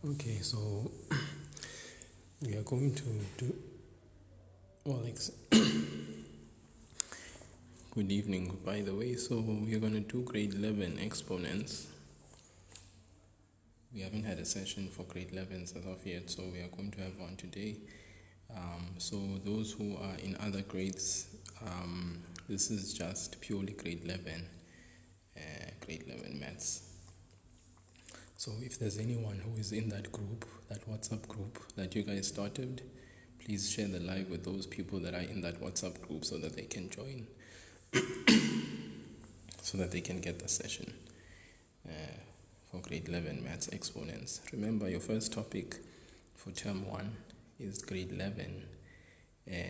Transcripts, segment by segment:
Okay, so we are going to do, good evening, by the way. So we are going to do grade 11 exponents. We haven't had a session for grade 11s as of yet, so we are going to have one today. So those who are in other grades, this is just purely grade 11 maths. So if there's anyone who is in that group, that WhatsApp group that you guys started, please share the live with those people that are in that WhatsApp group so that they can join, so that they can get the session for grade 11 maths exponents. Remember, your first topic for term 1 is grade 11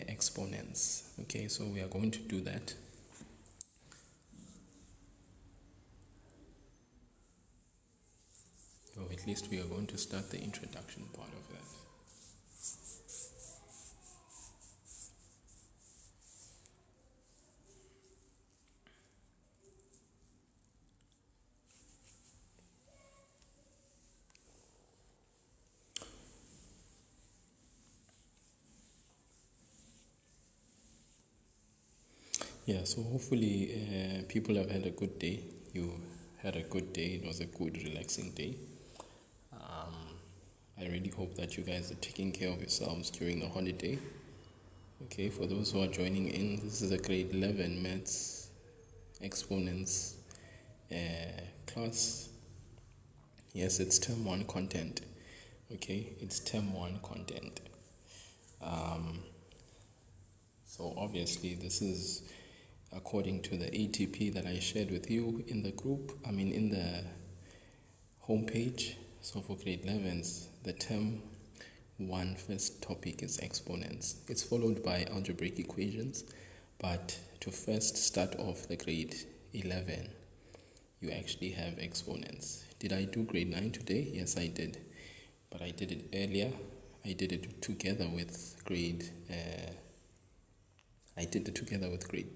exponents. Okay, so we are going to do that. Or at least we are going to start the introduction part of that. Yeah, so hopefully people have had a good day. You had a good day. It was a good, relaxing day. I really hope that you guys are taking care of yourselves during the holiday. Okay, for those who are joining in, this is a grade 11 maths exponents class. Yes, it's term 1 content. Okay, it's term 1 content. So obviously this is according to the ATP that I shared with you in the group, in the homepage. So for grade 11s, the term 1 first topic is exponents. It's followed by algebraic equations, but to first start off the grade 11, you actually have exponents. Did I do grade 9 today? Yes, I did. But I did it earlier. I did it together with grade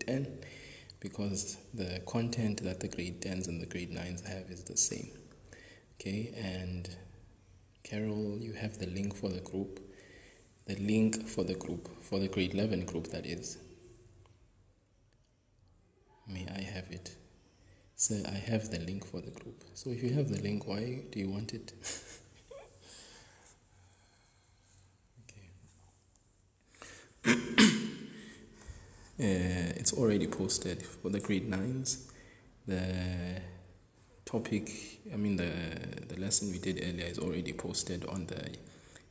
10 because the content that the grade 10s and the grade 9s have is the same. Okay, and Carol, you have the link for the group. The link for the group, for the grade 11 group, that is. May I have it? So I have the link for the group. So if you have the link, why do you want it? It's already posted for the grade 9s. The topic, the lesson we did earlier is already posted on the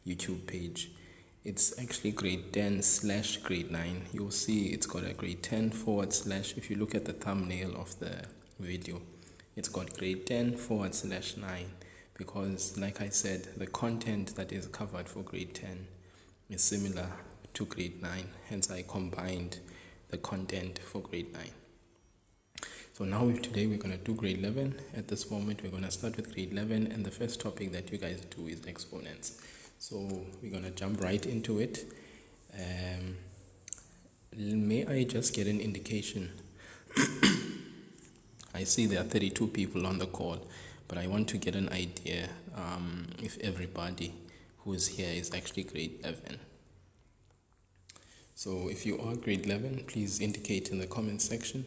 YouTube page. It's actually grade 10/grade 9. You'll see it's got a grade 10 / if you look at the thumbnail of the video, it's got grade 10 / 9 because, like I said, the content that is covered for grade 10 is similar to grade 9. Hence, I combined the content for grade 9. So now today we're going to do grade 11. At this moment we're going to start with grade 11, and the first topic that you guys do is exponents. So we're going to jump right into it. May I just get an indication? I see there are 32 people on the call, but I want to get an idea if everybody who is here is actually grade 11. So if you are grade 11, please indicate in the comment section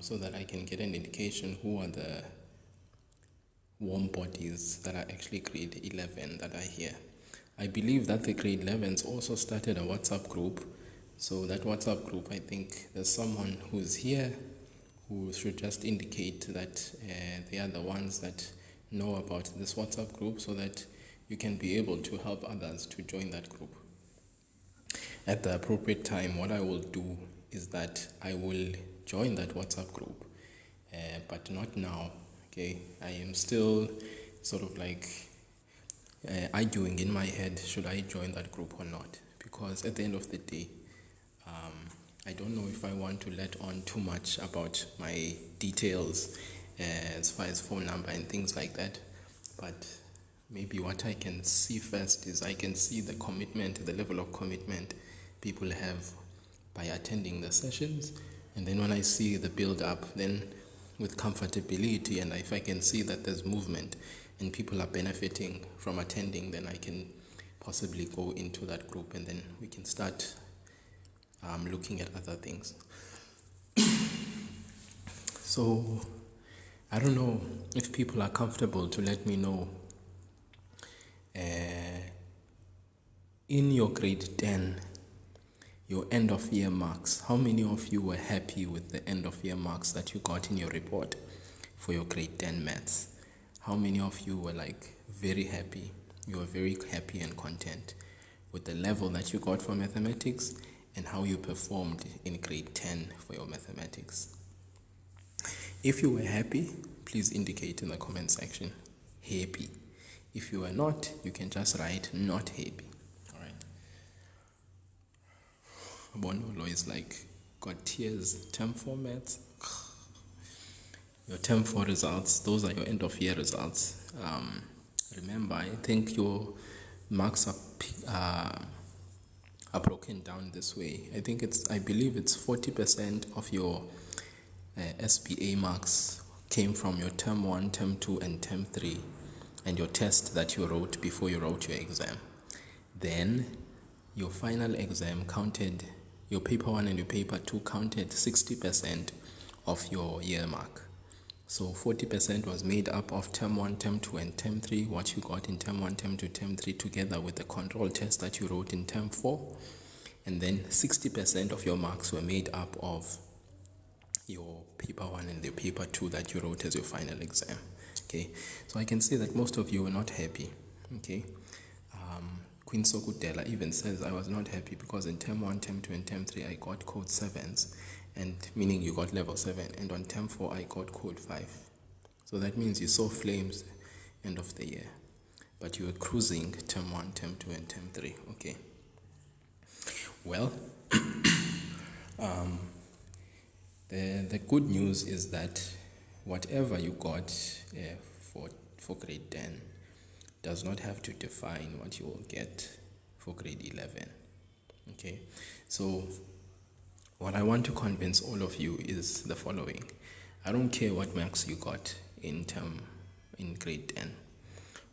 so that I can get an indication who are the warm bodies that are actually grade 11 that are here. I believe that the grade 11s also started a WhatsApp group. So that WhatsApp group, I think there's someone who's here who should just indicate that they are the ones that know about this WhatsApp group so that you can be able to help others to join that group. At the appropriate time, what I will do is that I will join that WhatsApp group, but not now. Okay, I am still sort of like arguing in my head, should I join that group or not? Because at the end of the day, I don't know if I want to let on too much about my details as far as phone number and things like that. But maybe what I can see first is I can see the commitment, the level of commitment people have by attending the sessions. And then when I see the build up, then with comfortability, and if I can see that there's movement and people are benefiting from attending, then I can possibly go into that group and then we can start looking at other things. So I don't know if people are comfortable to let me know in your grade 10, your end of year marks, how many of you were happy with the end of year marks that you got in your report for your grade 10 maths? How many of you were like very happy? You were very happy and content with the level that you got for mathematics and how you performed in grade 10 for your mathematics. If you were happy, please indicate in the comment section, happy. If you were not, you can just write not happy. Alright. Bonolo is like, got tears, term 4 maths. Your term 4 results, those are your end of year results. Remember, I think your marks are broken down this way. I believe it's 40% of your SBA marks came from your term 1, term 2, and term 3, and your test that you wrote before you wrote your exam. Then your final exam counted, your paper 1 and your paper 2 counted 60% of your year mark. So 40% was made up of term 1, term 2, and term 3, what you got in term 1, term 2, term 3, together with the control test that you wrote in term 4. And then 60% of your marks were made up of your paper 1 and the paper 2 that you wrote as your final exam. Okay, so I can see that most of you were not happy. Okay, Queen Sokudela even says, I was not happy because in term 1, term 2, and term 3 I got code 7s, and meaning you got level 7, and on term 4 I got code 5. So that means you saw flames end of the year, but you were cruising term 1, term 2, and term 3. Okay, well, the good news is that whatever you got for grade 10 does not have to define what you will get for grade 11. Okay, so what I want to convince all of you is the following. I don't care what marks you got in grade 10.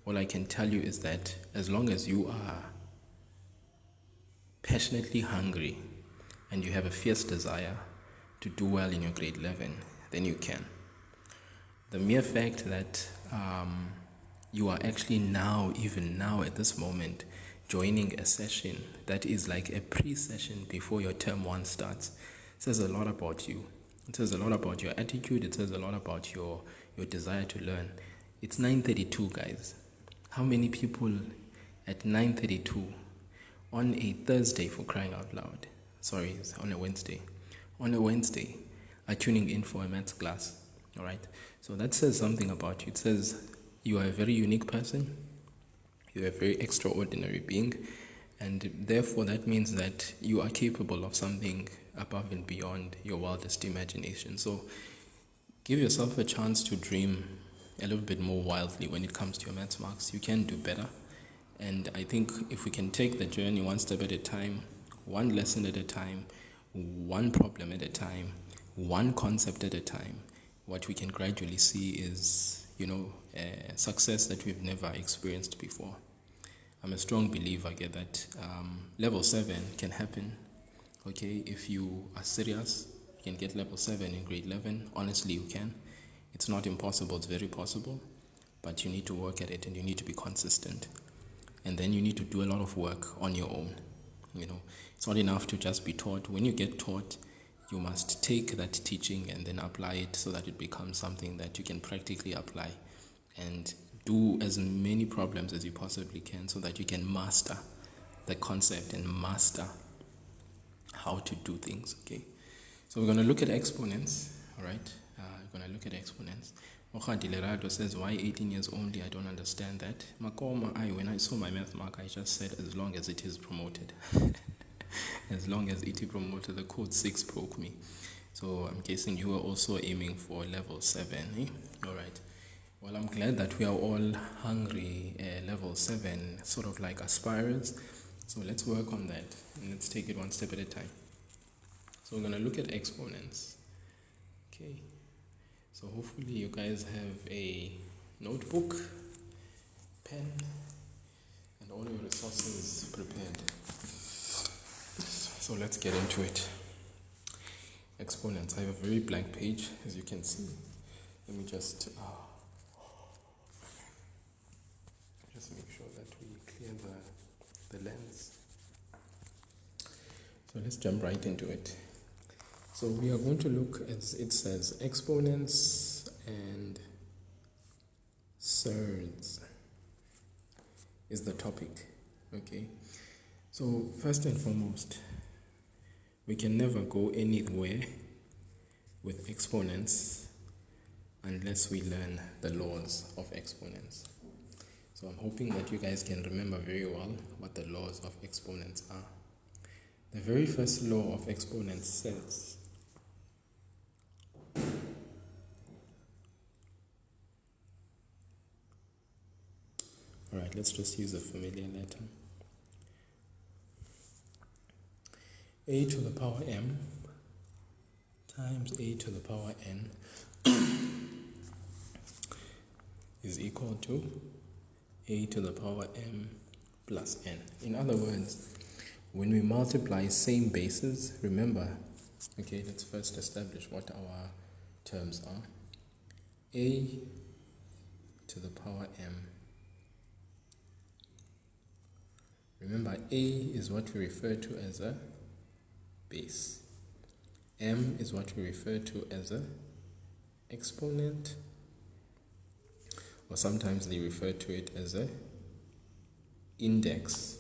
All I can tell you is that as long as you are passionately hungry and you have a fierce desire to do well in your grade 11, then you can. The mere fact that you are actually even now at this moment, joining a session that is like a pre-session before your term 1 starts says a lot about you. It says a lot about your attitude. It says a lot about your desire to learn. It's 9:32, guys. How many people at 9:32 on a Thursday, for crying out loud, sorry, it's on a Wednesday, are tuning in for a maths class? All right, so that says something about you. It says you are a very unique person, you are a very extraordinary being, and therefore that means that you are capable of something above and beyond your wildest imagination. So give yourself a chance to dream a little bit more wildly when it comes to your maths marks. You can do better, and I think if we can take the journey one step at a time, one lesson at a time, one problem at a time, one concept at a time, what we can gradually see is, success that we've never experienced before. I'm a strong believer that level 7 can happen. Okay, if you are serious, you can get level 7 in grade 11. Honestly, you can. It's not impossible, it's very possible, but you need to work at it and you need to be consistent. And then you need to do a lot of work on your own. It's not enough to just be taught. When you get taught, you must take that teaching and then apply it so that it becomes something that you can practically apply, and do as many problems as you possibly can so that you can master the concept and master how to do things. Okay, so we're going to look at exponents. All right, we're going to look at exponents. Dilerado says, why 18 years only? I don't understand that. When I saw my math mark, I just said, as long as it is promoted. As long as it is promoted, the code 6 broke me. So I'm guessing you are also aiming for level 7. All right. Well, I'm glad that we are all hungry level 7, sort of like aspirers. So let's work on that and let's take it one step at a time. So we're going to look at exponents. Okay. So hopefully you guys have a notebook pen and all your resources prepared. So let's get into it. Exponents. I have a very blank page, as you can see. Let me just make sure that we clear the lens. So let's jump right into it. So we are going to look at, it says exponents and surds is the topic. Okay. So first and foremost, we can never go anywhere with exponents unless we learn the laws of exponents. So I'm hoping that you guys can remember very well what the laws of exponents are. The very first law of exponents says alright, let's just use a familiar letter. A to the power m times a to the power n is equal to a to the power m plus n. In other words, when we multiply same bases, remember, okay, let's first establish what our terms are. A to the power m. Remember, a is what we refer to as a base. M is what we refer to as a exponent, or sometimes they refer to it as a index.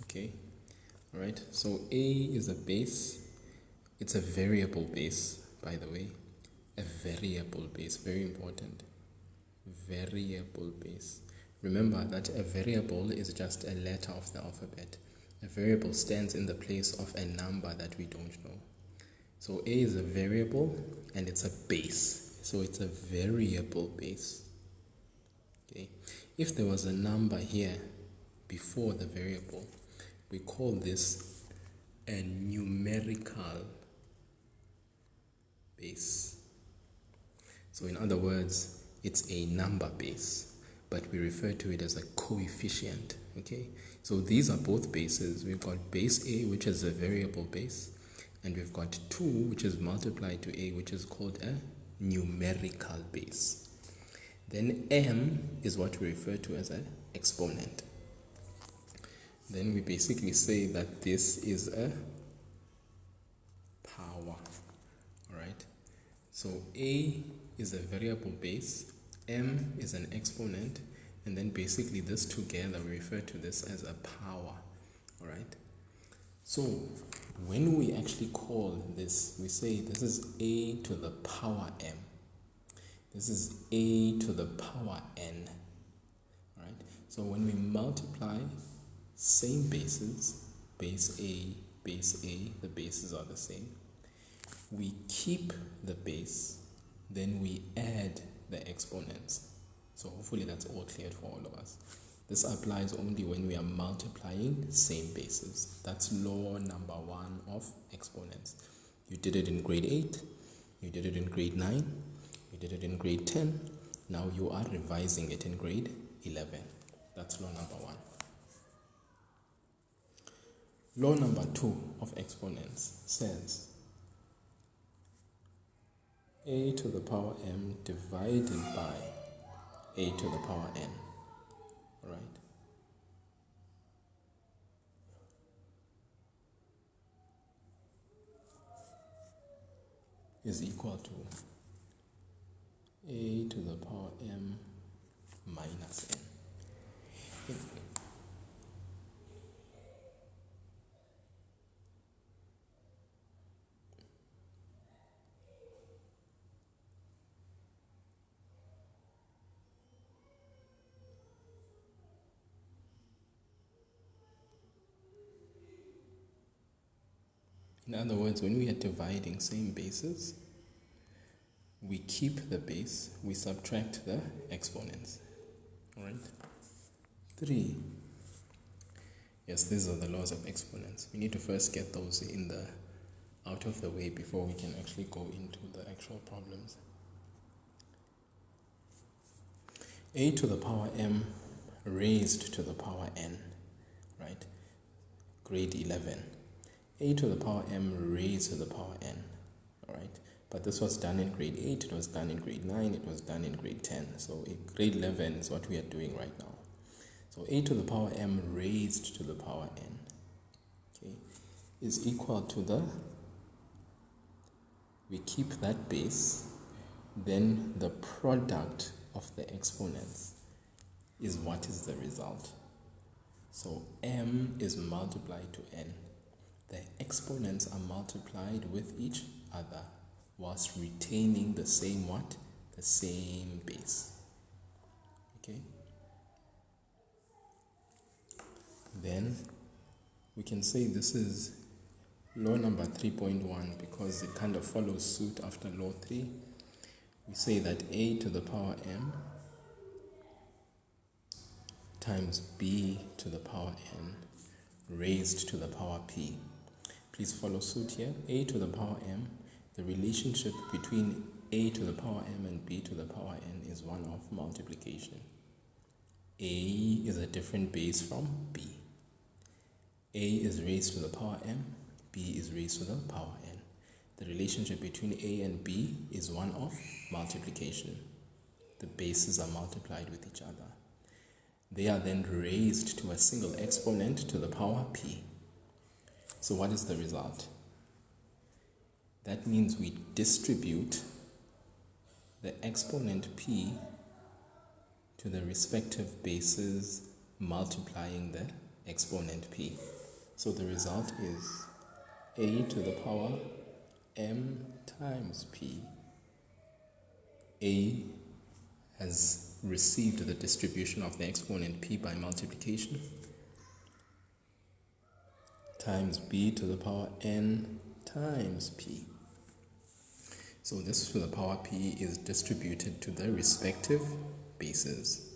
Okay, all right. So a is a base. It's a variable base, by the way. A variable base, very important. Variable base. Remember that a variable is just a letter of the alphabet. A variable stands in the place of a number that we don't know. So a is a variable and it's a base. So it's a variable base. Okay. If there was a number here before the variable, we call this a numerical base. So in other words, it's a number base, but we refer to it as a coefficient. Okay, so these are both bases. We've got base a, which is a variable base, and we've got 2, which is multiplied to a, which is called a numerical base. Then m is what we refer to as an exponent. Then we basically say that this is a power. Alright, so a is a variable base, m is an exponent, and then basically this together we refer to this as a power. Alright, so when we actually call this, we say this is a to the power m. This is a to the power n. Alright, so when we multiply same bases, base a, the bases are the same. We keep the base, then we add the exponents. So hopefully that's all clear for all of us. This applies only when we are multiplying same bases. That's law number 1 of exponents. You did it in grade 8, you did it in grade 9, you did it in grade 10. Now you are revising it in grade 11. That's law number 1. Law number 2 of exponents says a to the power m divided by a to the power n. Alright? Is equal to a to the power m minus n. In other words, when we are dividing same bases, we keep the base, we subtract the exponents. Alright? 3. Yes, these are the laws of exponents. We need to first get those out of the way before we can actually go into the actual problems. A to the power m raised to the power n, right? Grade 11. A to the power m raised to the power n, all right? But this was done in grade 8, it was done in grade 9, it was done in grade 10. So in grade 11 is what we are doing right now. So a to the power m raised to the power n, okay, is equal to we keep that base, then the product of the exponents is what is the result. So m is multiplied to n. The exponents are multiplied with each other whilst retaining the same what? The same base. Okay? Then we can say this is law number 3.1 because it kind of follows suit after law 3. We say that a to the power m times b to the power n raised to the power p. Please follow suit here. A to the power m, the relationship between a to the power m and b to the power n is one of multiplication. A is a different base from b. A is raised to the power m, b is raised to the power n. The relationship between a and b is one of multiplication. The bases are multiplied with each other. They are then raised to a single exponent to the power p. So what is the result? That means we distribute the exponent p to the respective bases multiplying the exponent p. So the result is a to the power m times p. A has received the distribution of the exponent p by multiplication times b to the power n times p. So this to the power p is distributed to the respective bases.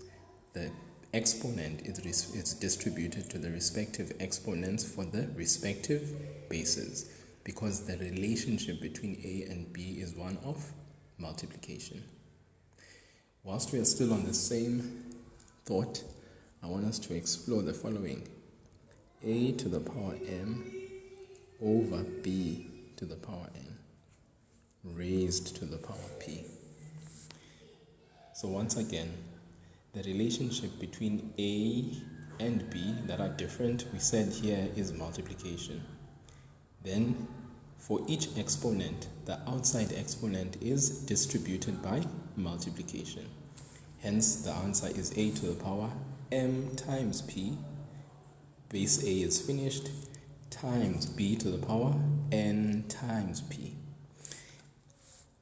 The exponent is distributed to the respective exponents for the respective bases because the relationship between a and b is one of multiplication. Whilst we are still on the same thought, I want us to explore the following. A to the power m over b to the power n raised to the power p. So once again, the relationship between a and b that are different, we said here is multiplication. Then for each exponent, the outside exponent is distributed by multiplication. Hence the answer is a to the power m times p, base a is finished, times b to the power n times p.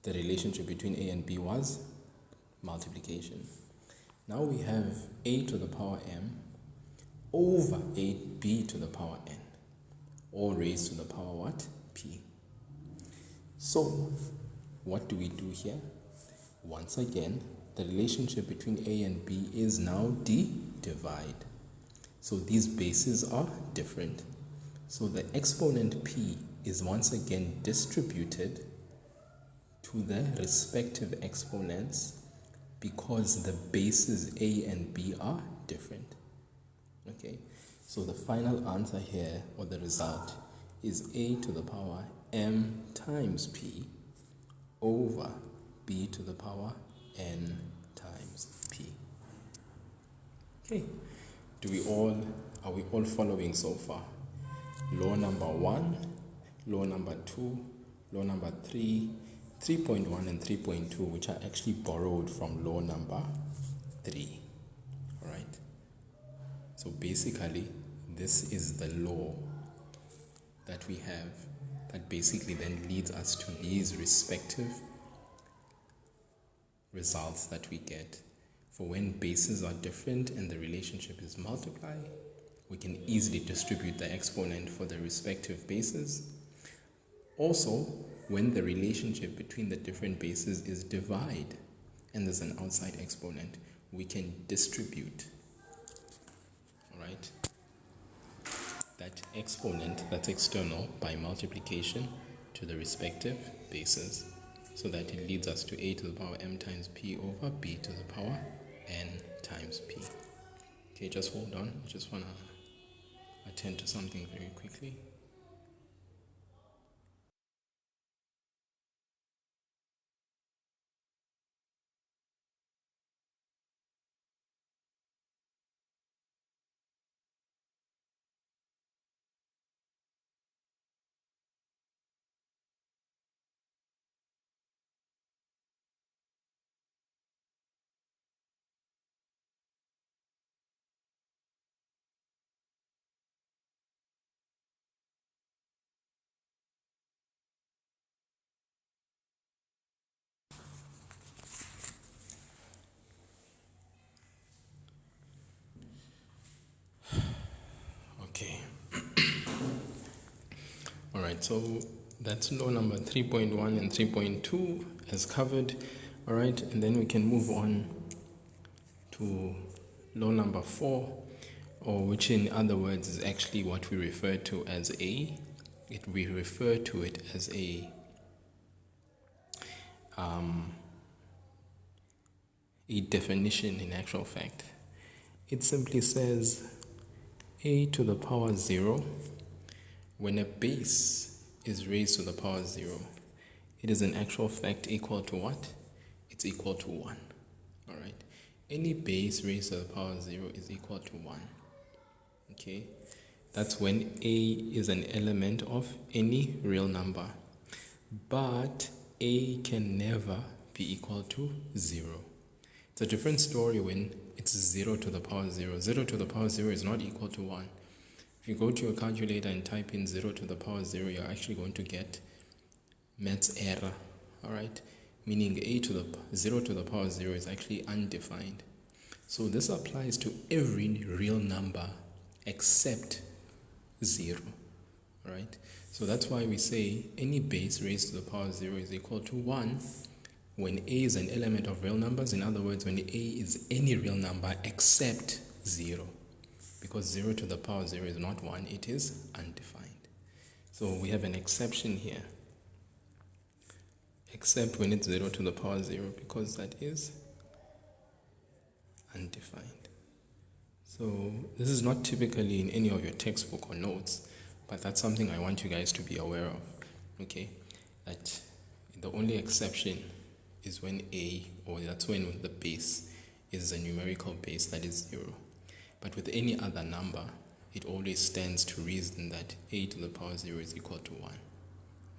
The relationship between a and b was multiplication. Now we have a to the power m over b to the power n, all raised to the power what? P. So what do we do here? Once again, the relationship between a and b is now divide. So these bases are different. So the exponent p is once again distributed to the respective exponents because the bases a and b are different. Okay, so the final answer here, or the result, is a to the power m times p over b to the power n times p. Okay, are we all following so far? Law number 1, law number 2, law number 3, 3.1 and 3.2, which are actually borrowed from law number 3. Alright, so basically this is the law that we have that basically then leads us to these respective results that we get. For when bases are different and the relationship is multiply, we can easily distribute the exponent for the respective bases. Also, when the relationship between the different bases is divide and there's an outside exponent, we can distribute, alright, that exponent that's external by multiplication to the respective bases, so that it leads us to a to the power m times p over b to the power n times p. Okay, just hold on. I just want to attend to something very quickly. Okay. All right, so that's law number 3.1 and 3.2 as covered. All right, and then we can move on to law number 4, or which in other words is actually what we refer to as we refer to it as a definition in actual fact. It simply says a to the power 0, when a base is raised to the power 0, it is in actual fact equal to what? It's equal to 1. All right. Any base raised to the power 0 is equal to 1. Okay. That's when a is an element of any real number. But a can never be equal to 0. It's a different story when it's 0 to the power 0. 0 to the power 0 is not equal to 1. If you go to your calculator and type in 0 to the power 0, you're actually going to get maths error. Alright? Meaning 0 to the power 0 is actually undefined. So this applies to every real number except 0. Alright? So that's why we say any base raised to the power 0 is equal to 1 when a is an element of real numbers. In other words, when a is any real number except 0. Because 0 to the power 0 is not 1, it is undefined. So we have an exception here. Except when it's 0 to the power 0, because that is undefined. So this is not typically in any of your textbook or notes, but that's something I want you guys to be aware of. Okay? That the only exception is when that's when the base is a numerical base that is 0. But with any other number, it always stands to reason that a to the power 0 is equal to 1.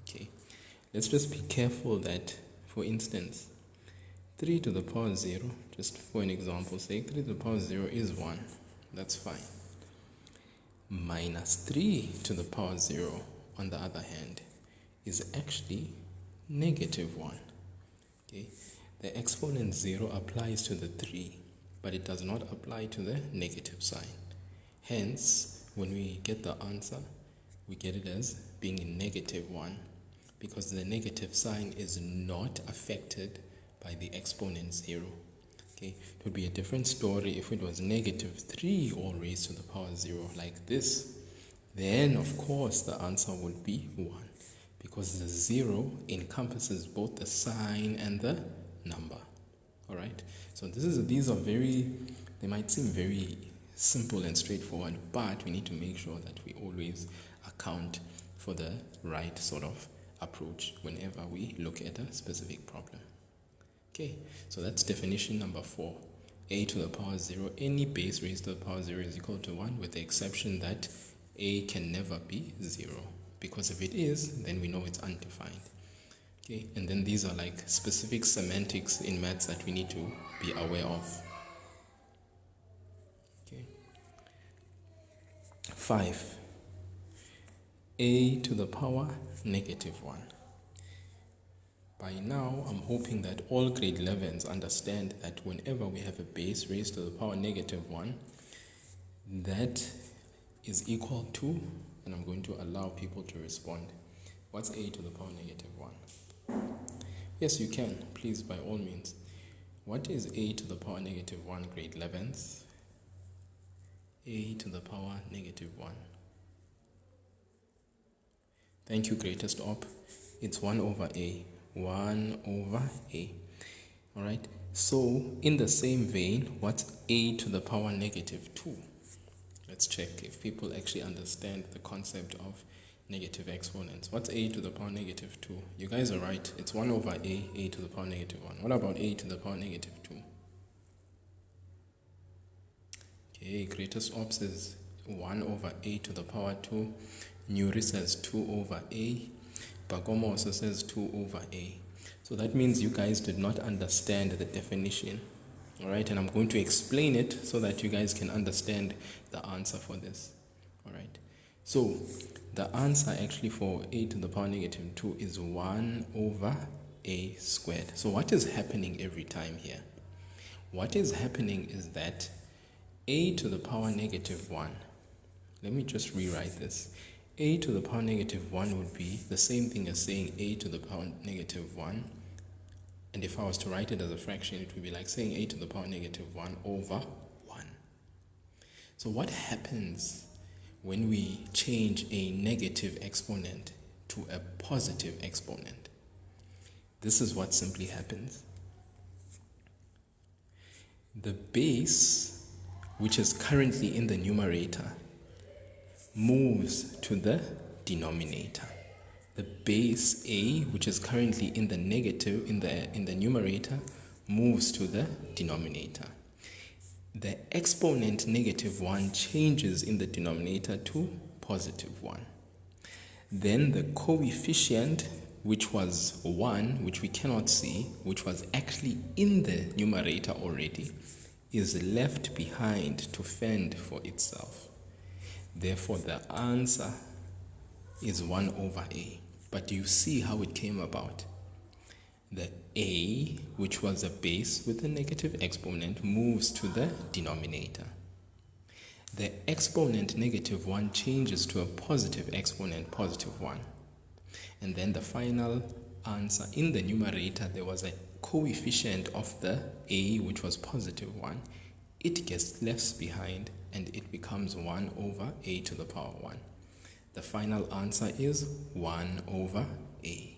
Okay? Let's just be careful that, for instance, 3 to the power 0, just for an example's sake, 3 to the power 0 is 1. That's fine. Minus 3 to the power 0, on the other hand, is actually negative 1. Okay? The exponent 0 applies to the 3, but it does not apply to the negative sign. Hence, when we get the answer, we get it as being in negative 1, because the negative sign is not affected by the exponent 0. Okay, it would be a different story if it was negative 3 all raised to the power 0 like this. Then, of course, the answer would be 1, because the 0 encompasses both the sign and the number. All right, so these are they might seem very simple and straightforward, but we need to make sure that we always account for the right sort of approach whenever we look at a specific problem. Okay, so that's definition number 4. A to the power 0, any base raised to the power 0 is equal to 1, with the exception that a can never be 0, because if it is, then we know it's undefined. Okay, and then these are like specific semantics in maths that we need to be aware of. Okay. 5. A to the power negative 1. By now, I'm hoping that all grade 11s understand that whenever we have a base raised to the power negative 1, that is equal to, and I'm going to allow people to respond. What's a to the power negative 1? Yes, you can, please, by all means. What is a to the power negative 1, grade 11s? A to the power negative 1. Thank you, greatest op. It's 1 over a. 1 over a. Alright, So in the same vein, what's a to the power negative 2? Let's check if people actually understand the concept of negative exponents. What's a to the power negative 2? You guys are right. It's 1 over a to the power negative 1. What about a to the power negative 2? Okay, greatest ops is 1 over a to the power 2. Nuri says 2 over a. Bagomo also says 2 over a. So that means you guys did not understand the definition. Alright, and I'm going to explain it so that you guys can understand the answer for this. Alright, so the answer actually for a to the power negative 2 is 1 over a squared. So what is happening every time here? What is happening is that a to the power negative 1, let me just rewrite this. A to the power negative 1 would be the same thing as saying a to the power negative 1. And if I was to write it as a fraction, it would be like saying a to the power negative 1 over 1. So what happens when we change a negative exponent to a positive exponent? This is what simply happens. The base, which is currently in the numerator, moves to the denominator. The base a, which is currently in the negative in the numerator, moves to the denominator. The exponent negative 1 changes in the denominator to positive 1. Then the coefficient, which was 1, which we cannot see, which was actually in the numerator already, is left behind to fend for itself. Therefore, the answer is 1 over a. But do you see how it came about? The a, which was a base with a negative exponent, moves to the denominator. The exponent negative 1 changes to a positive exponent, positive 1. And then the final answer, in the numerator, there was a coefficient of the a, which was positive 1. It gets left behind and it becomes 1 over a to the power 1. The final answer is 1 over a.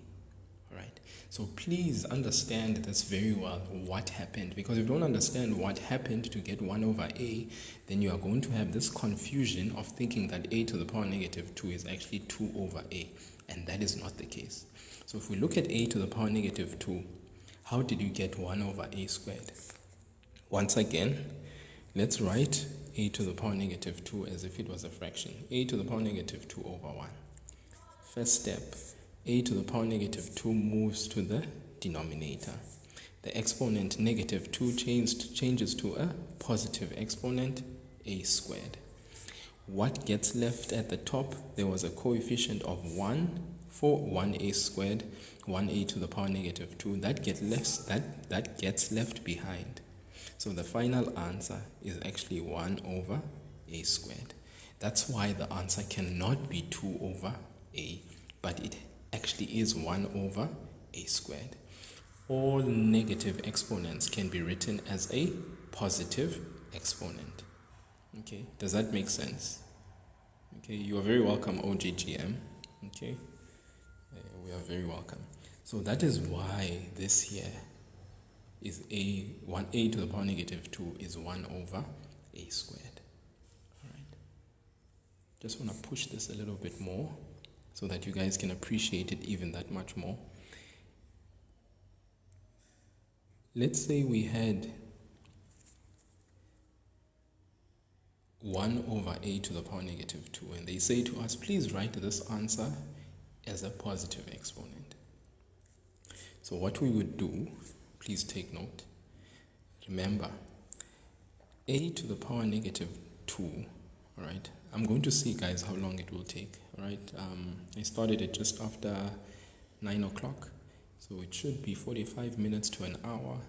Alright, so please understand this very well, what happened. Because if you don't understand what happened to get 1 over a, then you are going to have this confusion of thinking that a to the power negative 2 is actually 2 over a. And that is not the case. So if we look at a to the power negative 2, how did you get 1 over a squared? Once again, let's write a to the power negative 2 as if it was a fraction. A to the power negative 2 over 1. First step, a to the power negative 2 moves to the denominator. The exponent negative 2 changes to a positive exponent, a squared. What gets left at the top? There was a coefficient of 1 for 1a squared, 1a to the power negative 2. That gets left behind. So the final answer is actually 1 over a squared. That's why the answer cannot be 2 over a, but it actually is 1 over a squared. All negative exponents can be written as a positive exponent. Okay, does that make sense? Okay, you are very welcome, OGGM. Okay, we are very welcome. So that is why this here is a to the power negative 2 is 1 over a squared. Alright. Just want to push this a little bit more so that you guys can appreciate it even that much more. Let's say we had 1 over a to the power negative 2, and they say to us, please write this answer as a positive exponent. So what we would do, please take note. Remember, a to the power negative 2, all right? I'm going to see, guys, how long it will take, all right? I started it just after 9 o'clock, so it should be 45 minutes to an hour,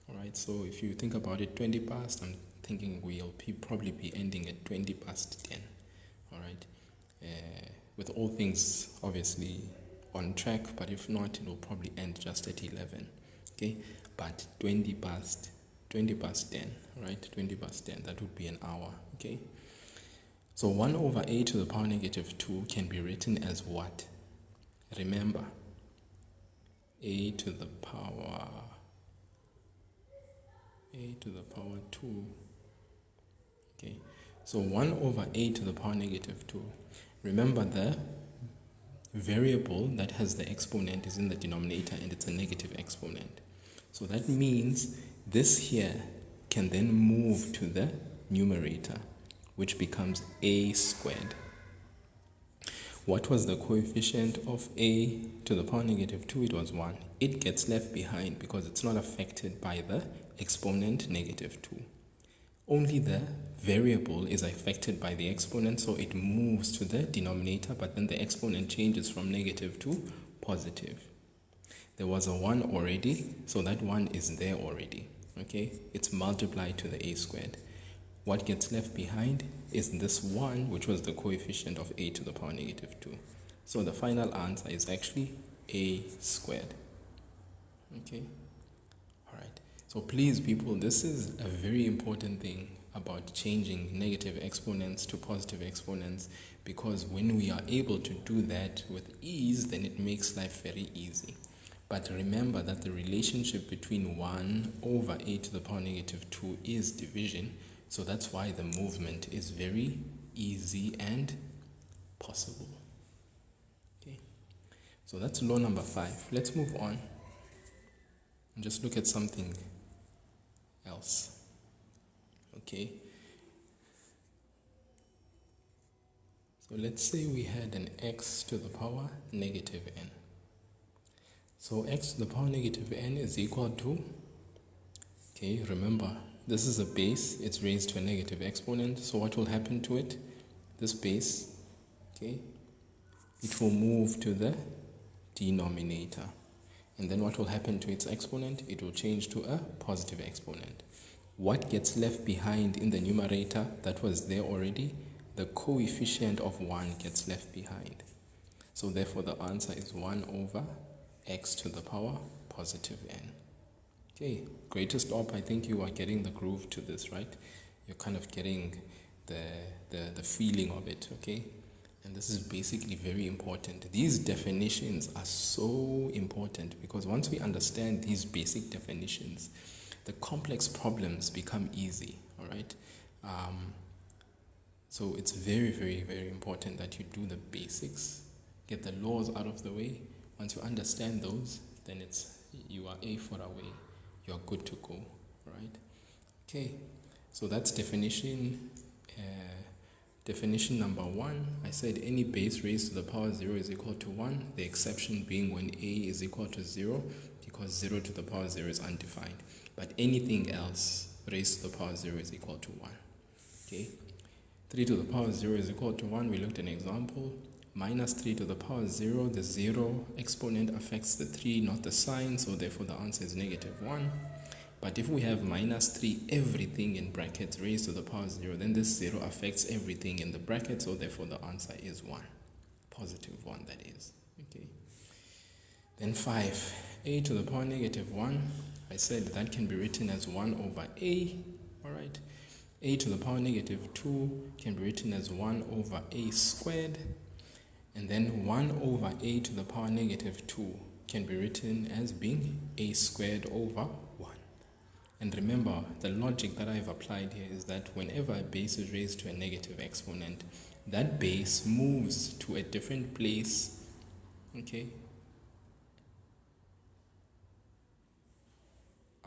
all right? So if you think about it, 20 past, I'm thinking we'll probably be ending at 20 past 10, all right? With all things, obviously, on track, but if not, it will probably end just at 11, okay? But 20 past 10, right? 20 past 10, that would be an hour, okay? So 1 over a to the power negative 2 can be written as what? Remember, a to the power a to the power 2. Okay, so 1 over a to the power negative 2. Remember, the variable that has the exponent is in the denominator and it's a negative exponent. So that means this here can then move to the numerator, which becomes a squared. What was the coefficient of a to the power negative 2? It was 1. It gets left behind because it's not affected by the exponent negative 2. Only the variable is affected by the exponent, so it moves to the denominator, but then the exponent changes from negative to positive. There was a 1 already, so that 1 is there already. Okay, it's multiplied to the a squared. What gets left behind is this 1, which was the coefficient of a to the power negative 2. So the final answer is actually a squared. Okay, all right. So please, people, this is a very important thing about changing negative exponents to positive exponents, because when we are able to do that with ease, then it makes life very easy. But remember that the relationship between 1 over a to the power negative 2 is division. So that's why the movement is very easy and possible. Okay, so that's law number 5. Let's move on and just look at something else. Okay, so let's say we had an x to the power negative n. So x to the power negative n is equal to, okay, remember, this is a base, it's raised to a negative exponent. So what will happen to it? This base, okay, it will move to the denominator. And then what will happen to its exponent? It will change to a positive exponent. What gets left behind in the numerator that was there already? The coefficient of 1 gets left behind. So therefore the answer is 1 over x to the power positive n. Okay, greatest op, I think you are getting the groove to this, right? You're kind of getting the feeling of it, okay? And this is basically very important. These definitions are so important because once we understand these basic definitions, the complex problems become easy, all right? So it's very, very, very important that you do the basics, get the laws out of the way. Once you understand those, then you are A for away. You're good to go, right? Okay, so that's definition number 1. I said any base raised to the power 0 is equal to 1, the exception being when a is equal to 0, because 0 to the power 0 is undefined. But anything else raised to the power 0 is equal to 1. Okay, 3 to the power 0 is equal to 1. We looked at an example. Minus 3 to the power 0, the 0 exponent affects the 3, not the sign, so therefore the answer is negative 1. But if we have minus 3, everything in brackets raised to the power 0, then this 0 affects everything in the bracket, so therefore the answer is 1. Positive 1, that is. Okay. Then 5, a to the power negative 1. I said that can be written as 1 over a. All right. A to the power negative 2 can be written as 1 over a squared. And then 1 over a to the power negative 2 can be written as being a squared over 1. And remember, the logic that I've applied here is that whenever a base is raised to a negative exponent, that base moves to a different place, okay?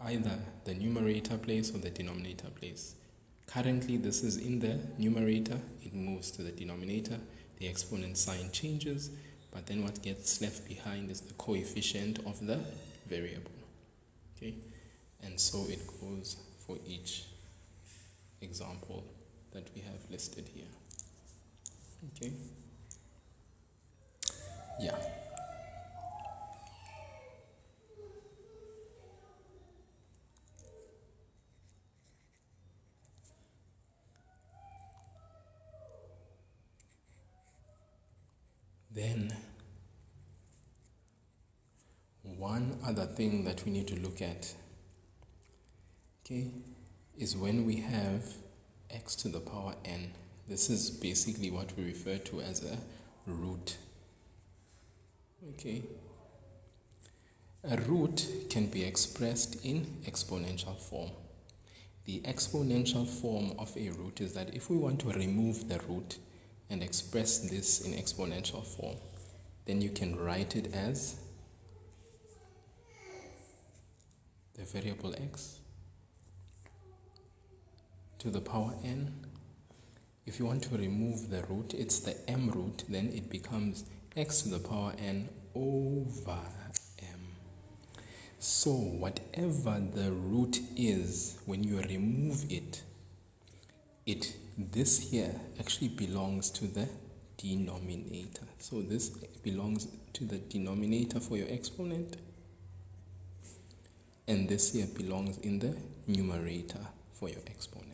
Either the numerator place or the denominator place. Currently, this is in the numerator, it moves to the denominator. The exponent sign changes, but then what gets left behind is the coefficient of the variable. Okay, and so it goes for each example that we have listed here. Okay, yeah. Then, one other thing that we need to look at, okay, is when we have x to the power n. This is basically what we refer to as a root. Okay. A root can be expressed in exponential form. The exponential form of a root is that if we want to remove the root and express this in exponential form, then you can write it as the variable x to the power n. If you want to remove the root, it's the m root, then it becomes x to the power n over m. So whatever the root is, when you remove it, this here actually belongs to the denominator. So this belongs to the denominator for your exponent, and this here belongs in the numerator for your exponent.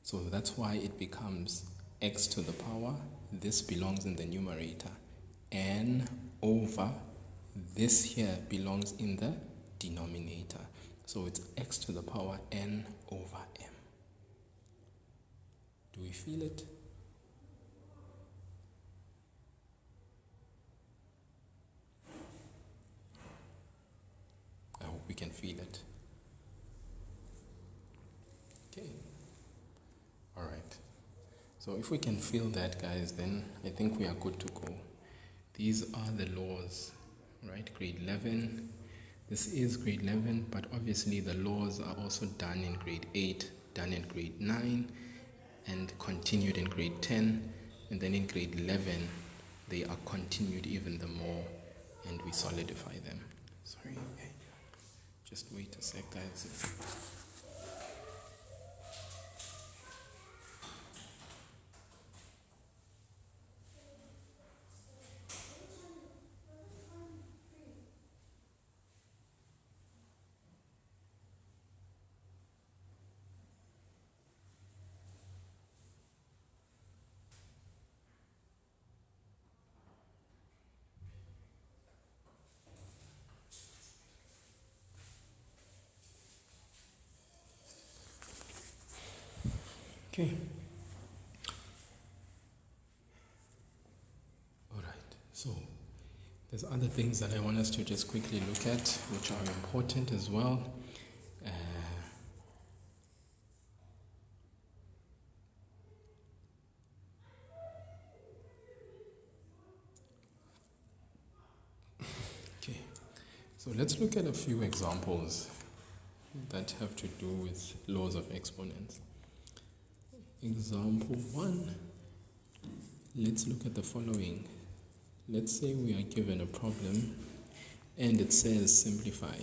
So that's why it becomes x to the power, this belongs in the numerator, n over this here belongs in the denominator. So it's x to the power n over m. Do we feel it? I hope we can feel it. Okay. All right. So if we can feel that, guys, then I think we are good to go. These are the laws, right? Grade 11. This is grade 11, but obviously the laws are also done in grade 8, done in grade 9, and continued in grade 10. And then in grade 11, they are continued even the more, and we solidify them. Sorry. Okay. Just wait a sec, guys. Okay. All right. So there's other things that I want us to just quickly look at, which are important as well. Okay. So let's look at a few examples that have to do with laws of exponents. Example 1, let's look at the following. Let's say we are given a problem and it says simplify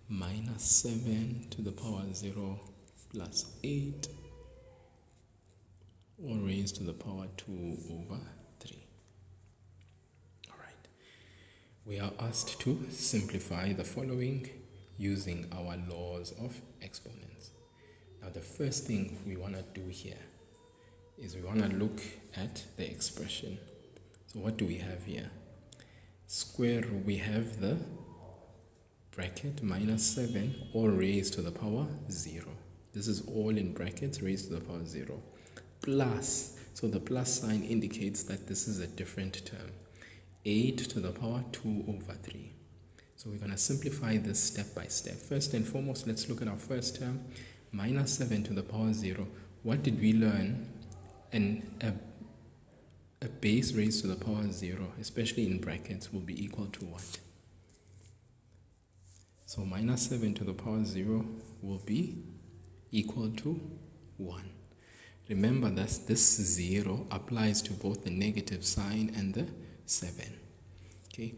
minus 7 to the power 0 plus 8 or raised to the power 2 over 3. Alright, we are asked to simplify the following using our laws of exponents. Now the first thing we want to do here is we want to look at the expression. So what do we have here? Square, we have the bracket minus 7 all raised to the power 0. This is all in brackets raised to the power 0. Plus, so the plus sign indicates that this is a different term. 8 to the power 2 over 3. So we're going to simplify this step by step. First and foremost, let's look at our first term. Minus 7 to the power 0. What did we learn? And a base raised to the power 0, especially in brackets, will be equal to what? So minus 7 to the power 0 will be equal to 1. Remember that this 0 applies to both the negative sign and the 7. Okay?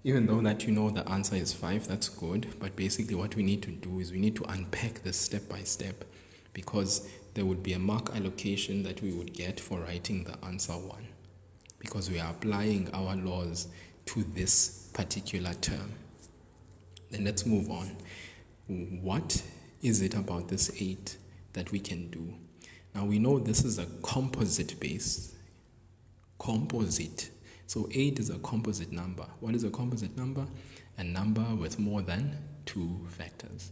Even though that you know the answer is 5, that's good. But basically what we need to do is we need to unpack this step by step, because there would be a mark allocation that we would get for writing the answer 1, because we are applying our laws to this particular term. Then let's move on. What is it about this 8 that we can do? Now we know this is a composite base. Composite. So 8 is a composite number. What is a composite number? A number with more than 2 factors.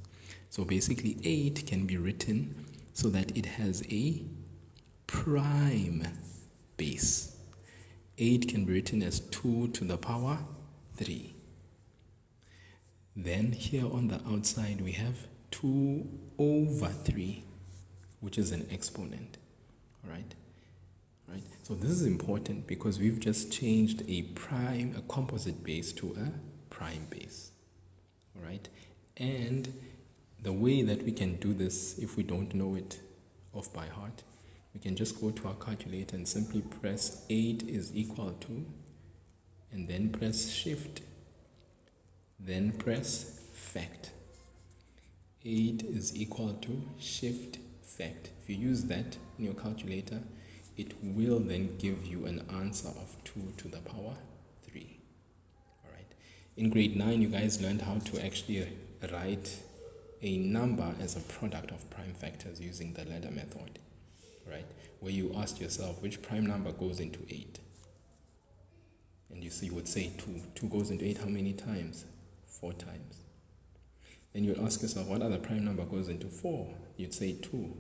So basically 8 can be written so that it has a prime base. 8 can be written as 2 to the power 3. Then here on the outside we have 2 over 3, which is an exponent. All right? Right? So this is important because we've just changed a composite base to a prime base. All right? And the way that we can do this, if we don't know it off by heart, we can just go to our calculator and simply press 8 is equal to, and then press shift, then press fact. 8 is equal to shift fact. If you use that in your calculator, it will then give you an answer of 2 to the power 3. All right. In grade 9, you guys learned how to actually write a number as a product of prime factors using the ladder method, right? Where you asked yourself which prime number goes into 8. And you would say 2. 2 goes into 8 how many times? 4 times. Then you would ask yourself what other prime number goes into 4? You'd say 2.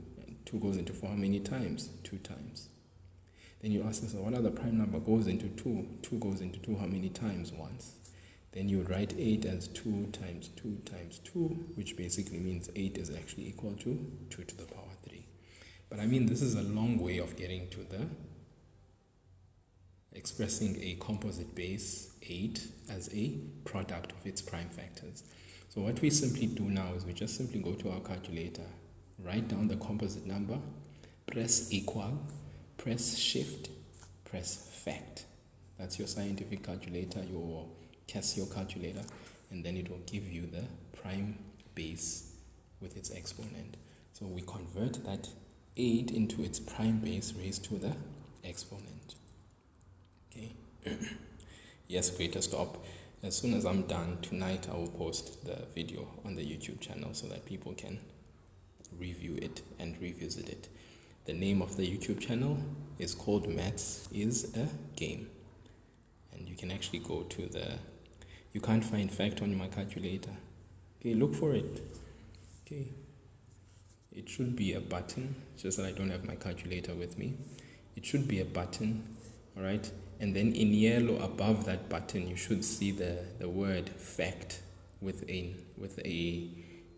2 goes into 4 how many times? 2 times. Then you ask yourself what other prime number goes into 2? 2 goes into 2 how many times? Once. Then you would write 8 as 2 times 2 times 2, which basically means 8 is actually equal to 2 to the power 3. But I mean, this is a long way of getting to the expressing a composite base 8 as a product of its prime factors. So what we simply do now is we just simply go to our calculator, write down the composite number, press equal, press shift, press fact. That's your scientific calculator, your Casio calculator, and then it will give you the prime base with its exponent. So we convert that 8 into its prime base raised to the exponent. Okay. Yes, greater stop. As soon as I'm done tonight, I will post the video on the YouTube channel so that people can review it and revisit it. The name of the YouTube channel is called Maths is a Game. And you can actually go to you can't find fact on my calculator. Okay, look for it. Okay. It should be a button, just that I don't have my calculator with me. It should be a button, all right? And then in yellow above that button, you should see the word fact with a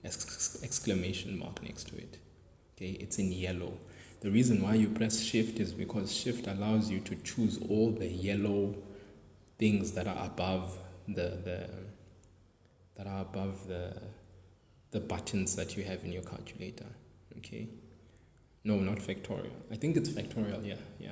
exclamation mark next to it. Okay, it's in yellow. The reason why you press shift is because shift allows you to choose all the yellow things that are above the buttons that you have in your calculator. Okay, no, not factorial. I think it's factorial. Yeah.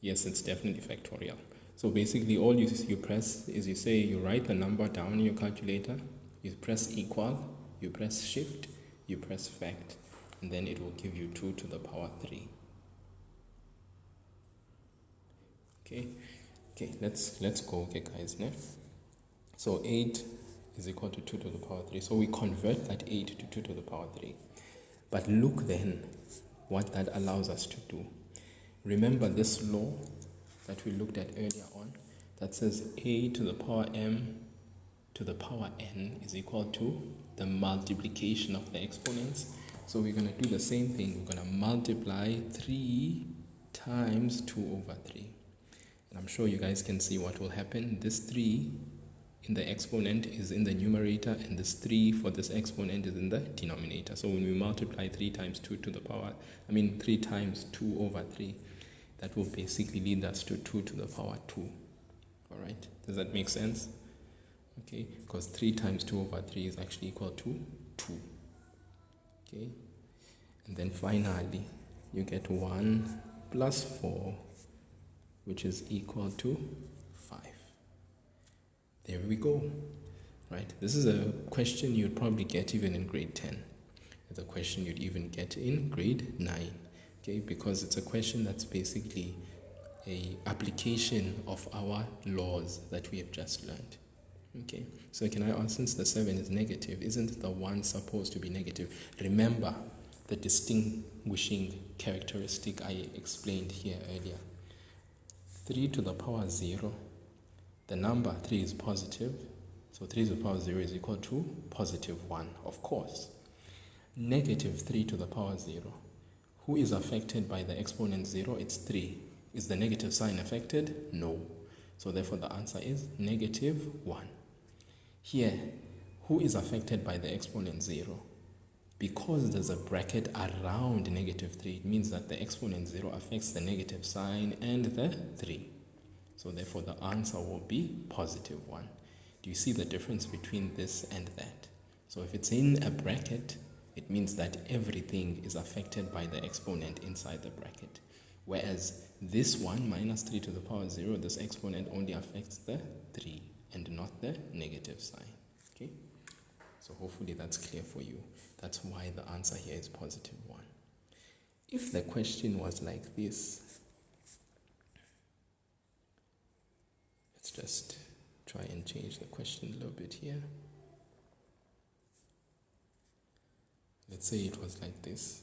Yes, it's definitely factorial. So basically all you press is you write the number down in your calculator, you press equal, you press shift, you press fact, and then it will give you 2 to the power 3. Okay, let's go, okay guys. So 8 is equal to 2 to the power 3. So we convert that 8 to 2 to the power 3. But look then what that allows us to do. Remember this law that we looked at earlier on that says a to the power m to the power n is equal to the multiplication of the exponents. So we're going to do the same thing. We're going to multiply 3 times 2 over 3. And I'm sure you guys can see what will happen. This 3 in the exponent is in the numerator, and this 3 for this exponent is in the denominator. So when we multiply 3 times 2 to the power, 3 times 2 over 3, that will basically lead us to 2 to the power 2. Alright, does that make sense? Okay, because 3 times 2 over 3 is actually equal to 2. Okay, and then finally, you get 1 plus 4, which is equal to 5. There we go. Right, this is a question you'd probably get even in grade 10. It's a question you'd even get in grade 9. Okay, because it's a question that's basically a application of our laws that we have just learned. Okay, so can I ask, since the 7 is negative, isn't the 1 supposed to be negative? Remember the distinguishing characteristic I explained here earlier. 3 to the power 0, the number 3 is positive, so 3 to the power 0 is equal to positive 1, of course. Negative 3 to the power 0. Who is affected by the exponent 0? It's 3. Is the negative sign affected? No. So therefore the answer is negative 1. Here, who is affected by the exponent 0? because there's a bracket around negative 3, it means that the exponent 0 affects the negative sign and the 3. So therefore the answer will be positive 1. Do you see the difference between this and that? So if it's in a bracket, it means that everything is affected by the exponent inside the bracket. Whereas this one, minus 3 to the power 0, this exponent only affects the 3 and not the negative sign. Okay? So hopefully that's clear for you. That's why the answer here is positive 1. If the question was like this, let's just try and change the question a little bit here. Let's say it was like this.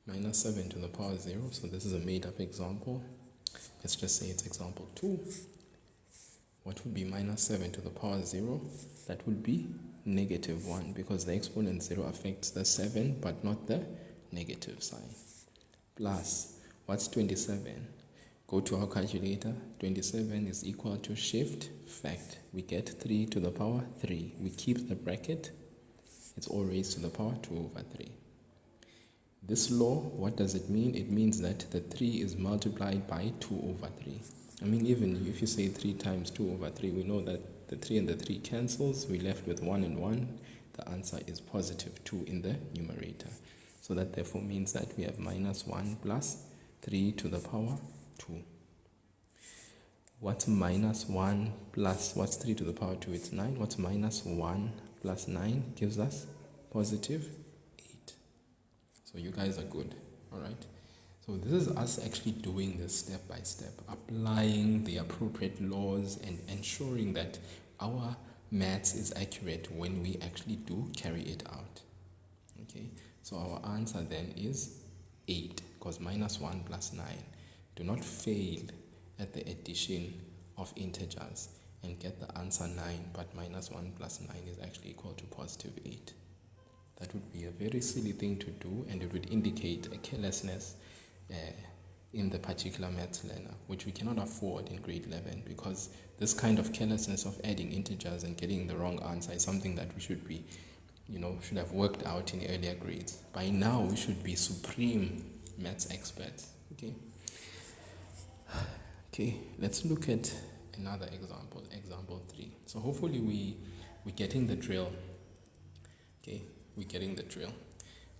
Minus 7 to the power 0. So this is a made-up example. Let's just say it's example 2. What would be minus 7 to the power 0? That would be negative 1, because the exponent 0 affects the 7 but not the negative sign. Plus, what's 27? Go to our calculator. 27 is equal to shift fact. We get 3 to the power 3. We keep the bracket. It's all raised to the power 2 over 3. This law, what does it mean? It means that the 3 is multiplied by 2 over 3. I mean, even if you say 3 times 2 over 3, we know that the 3 and the 3 cancels. We're left with 1 and 1. The answer is positive 2 in the numerator. So that therefore means that we have minus 1 plus 3 to the power 2. What's minus 1 plus, what's 3 to the power 2? It's 9. What's minus 1 plus 9 gives us positive 8. So you guys are good, all right? So this is us actually doing this step by step, applying the appropriate laws and ensuring that our maths is accurate when we actually do carry it out. Okay, so our answer then is 8, because minus 1 plus 9. Do not fail at the addition of integers and get the answer 9, but minus 1 plus 9 is actually equal to positive 8. That would be a very silly thing to do, and it would indicate a carelessness in the particular maths learner, which we cannot afford in grade 11, because this kind of carelessness of adding integers and getting the wrong answer is something that we should be, should have worked out in earlier grades. By now, we should be supreme maths experts. Okay, let's look at another example, example 3. So hopefully we're getting the drill. Okay, we're getting the drill.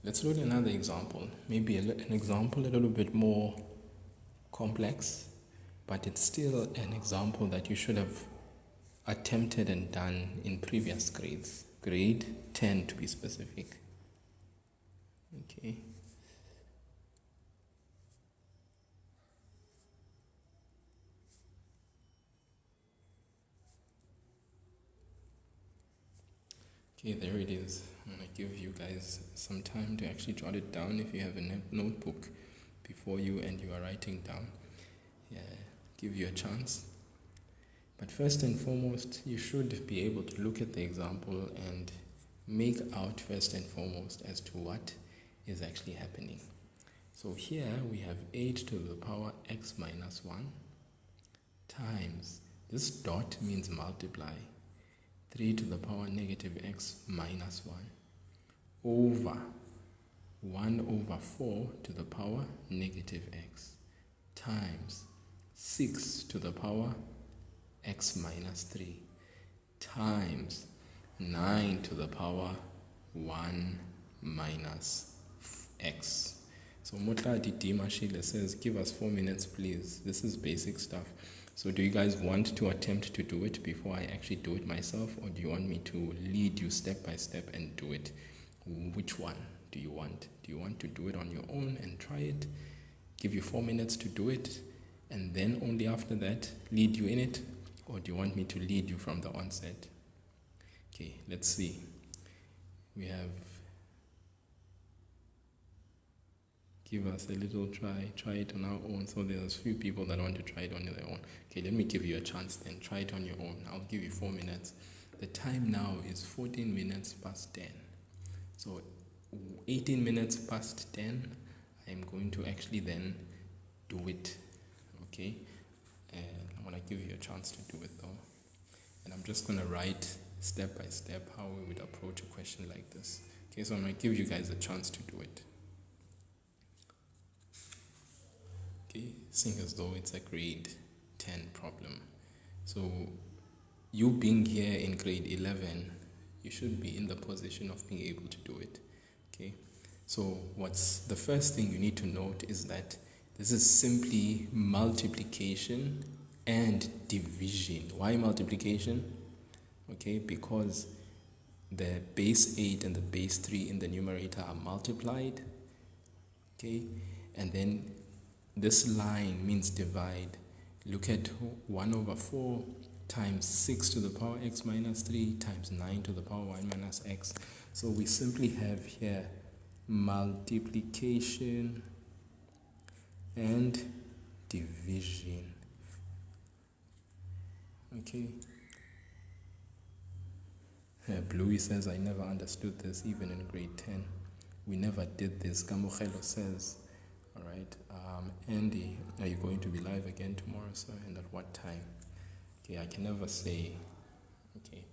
Let's look at another example, maybe an example a little bit more complex, but it's still an example that you should have attempted and done in previous grades, grade 10 to be specific. Okay. Okay, there it is. I'm going to give you guys some time to actually jot it down if you have a notebook before you and you are writing down. Yeah, give you a chance. But first and foremost, you should be able to look at the example and make out first and foremost as to what is actually happening. So here we have 8 to the power x minus 1 times, this dot means multiply, 3 to the power negative x minus 1 over 1 over 4 to the power negative x times 6 to the power x minus 3 times 9 to the power 1 minus x. So Motladi Dimashile says, give us 4 minutes please. This is basic stuff. So do you guys want to attempt to do it before I actually do it myself, or do you want me to lead you step by step and do it? Which one do you want? Do you want to do it on your own and try it, give you 4 minutes to do it, and then only after that lead you in it? Or do you want me to lead you from the onset? Okay, let's see. We have, give us a little try it on our own. So there's a few people that want to try it on their own. Okay, let me give you a chance then. Try it on your own. I'll give you 4 minutes. The time now is 14 minutes past 10. So 18 minutes past 10, I'm going to actually then do it. Okay, I'm going to give you a chance to do it though. And I'm just going to write step by step how we would approach a question like this. Okay, so I'm going to give you guys a chance to do it. Okay, seeing as though it's a grade 10 problem. So you being here in grade 11, you should be in the position of being able to do it. Okay, so what's the first thing you need to note is that this is simply multiplication and division. Why multiplication? Okay, because the base 8 and the base 3 in the numerator are multiplied. Okay, and then this line means divide. Look at 1 over 4 times 6 to the power x minus 3 times 9 to the power y minus x. So we simply have here multiplication and division. Okay. Bluey says, I never understood this even in grade 10. We never did this. Kamukhelo says, all right. Andy, are you going to be live again tomorrow, sir? And at what time? Okay, I can never say. Okay.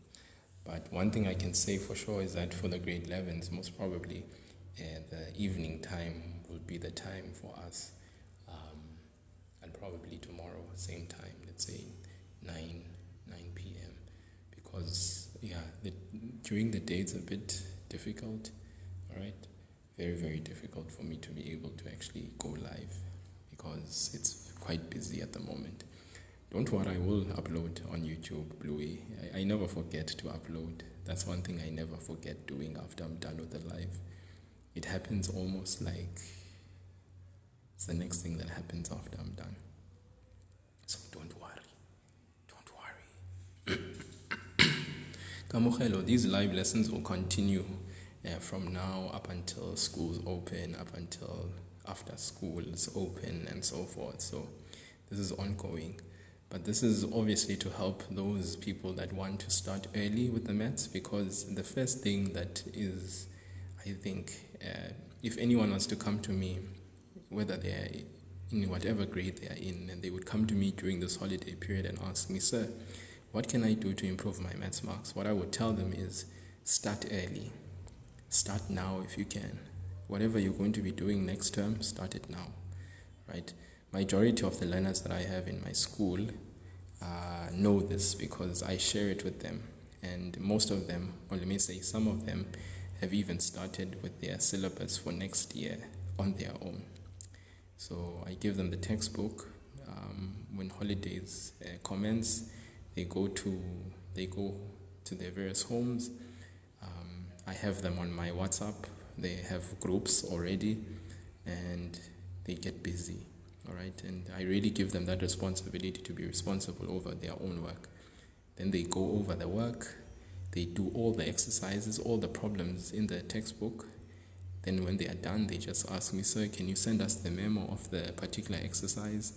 But one thing I can say for sure is that for the grade 11s, most probably the evening time will be the time for us. And probably tomorrow, same time, let's say 9 p.m. Because, during the day it's a bit difficult, all right? Very, very difficult for me to be able to actually go live because it's quite busy at the moment. Don't worry, I will upload on YouTube, Bluey. I never forget to upload. That's one thing I never forget doing after I'm done with the live. It happens almost like it's the next thing that happens after I'm done. So don't worry. Kamukhelo, these live lessons will continue from now up until schools open, up until after schools open and so forth. So this is ongoing. But this is obviously to help those people that want to start early with the maths, because the first thing that is, I think, if anyone wants to come to me, whether they are in whatever grade they are in, and they would come to me during this holiday period and ask me, sir, what can I do to improve my maths marks? What I would tell them is start early. Start now if you can. Whatever you're going to be doing next term, start it now, right? Majority of the learners that I have in my school know this because I share it with them. And most of them, or let me say some of them, have even started with their syllabus for next year on their own. So I give them the textbook. When holidays commence, they go to their various homes. I have them on my WhatsApp. They have groups already, and they get busy. All right, and I really give them that responsibility to be responsible over their own work. Then they go over the work. They do all the exercises, all the problems in the textbook. Then when they are done, they just ask me, sir, can you send us the memo of the particular exercise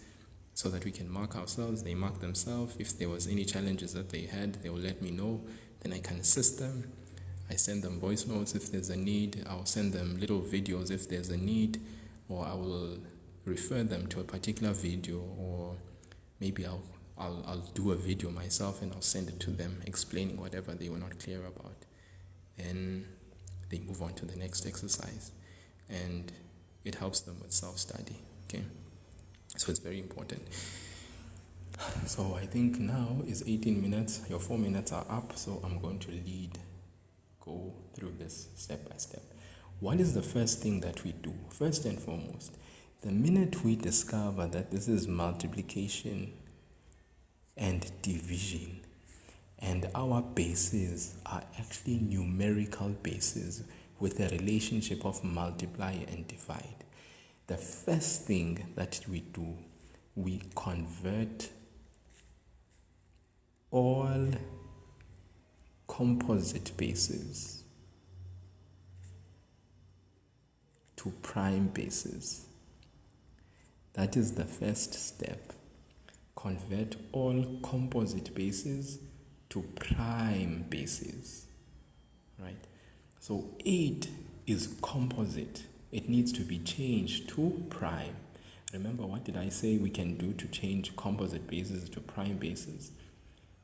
so that we can mark ourselves? They mark themselves. If there was any challenges that they had, they will let me know. Then I can assist them. I send them voice notes if there's a need. I'll send them little videos if there's a need, or I will refer them to a particular video, or maybe I'll do a video myself and I'll send it to them explaining whatever they were not clear about. Then they move on to the next exercise, and it helps them with self-study. Okay, so it's very important. So I think now is 18 minutes. Your 4 minutes are up, so I'm going to go through this step by step. What is the first thing that we do? First and foremost, the minute we discover that this is multiplication and division, and our bases are actually numerical bases with a relationship of multiply and divide, the first thing that we do, we convert all composite bases to prime bases. That is the first step. Convert all composite bases to prime bases, right? So 8 is composite. It needs to be changed to prime. Remember, what did I say we can do to change composite bases to prime bases?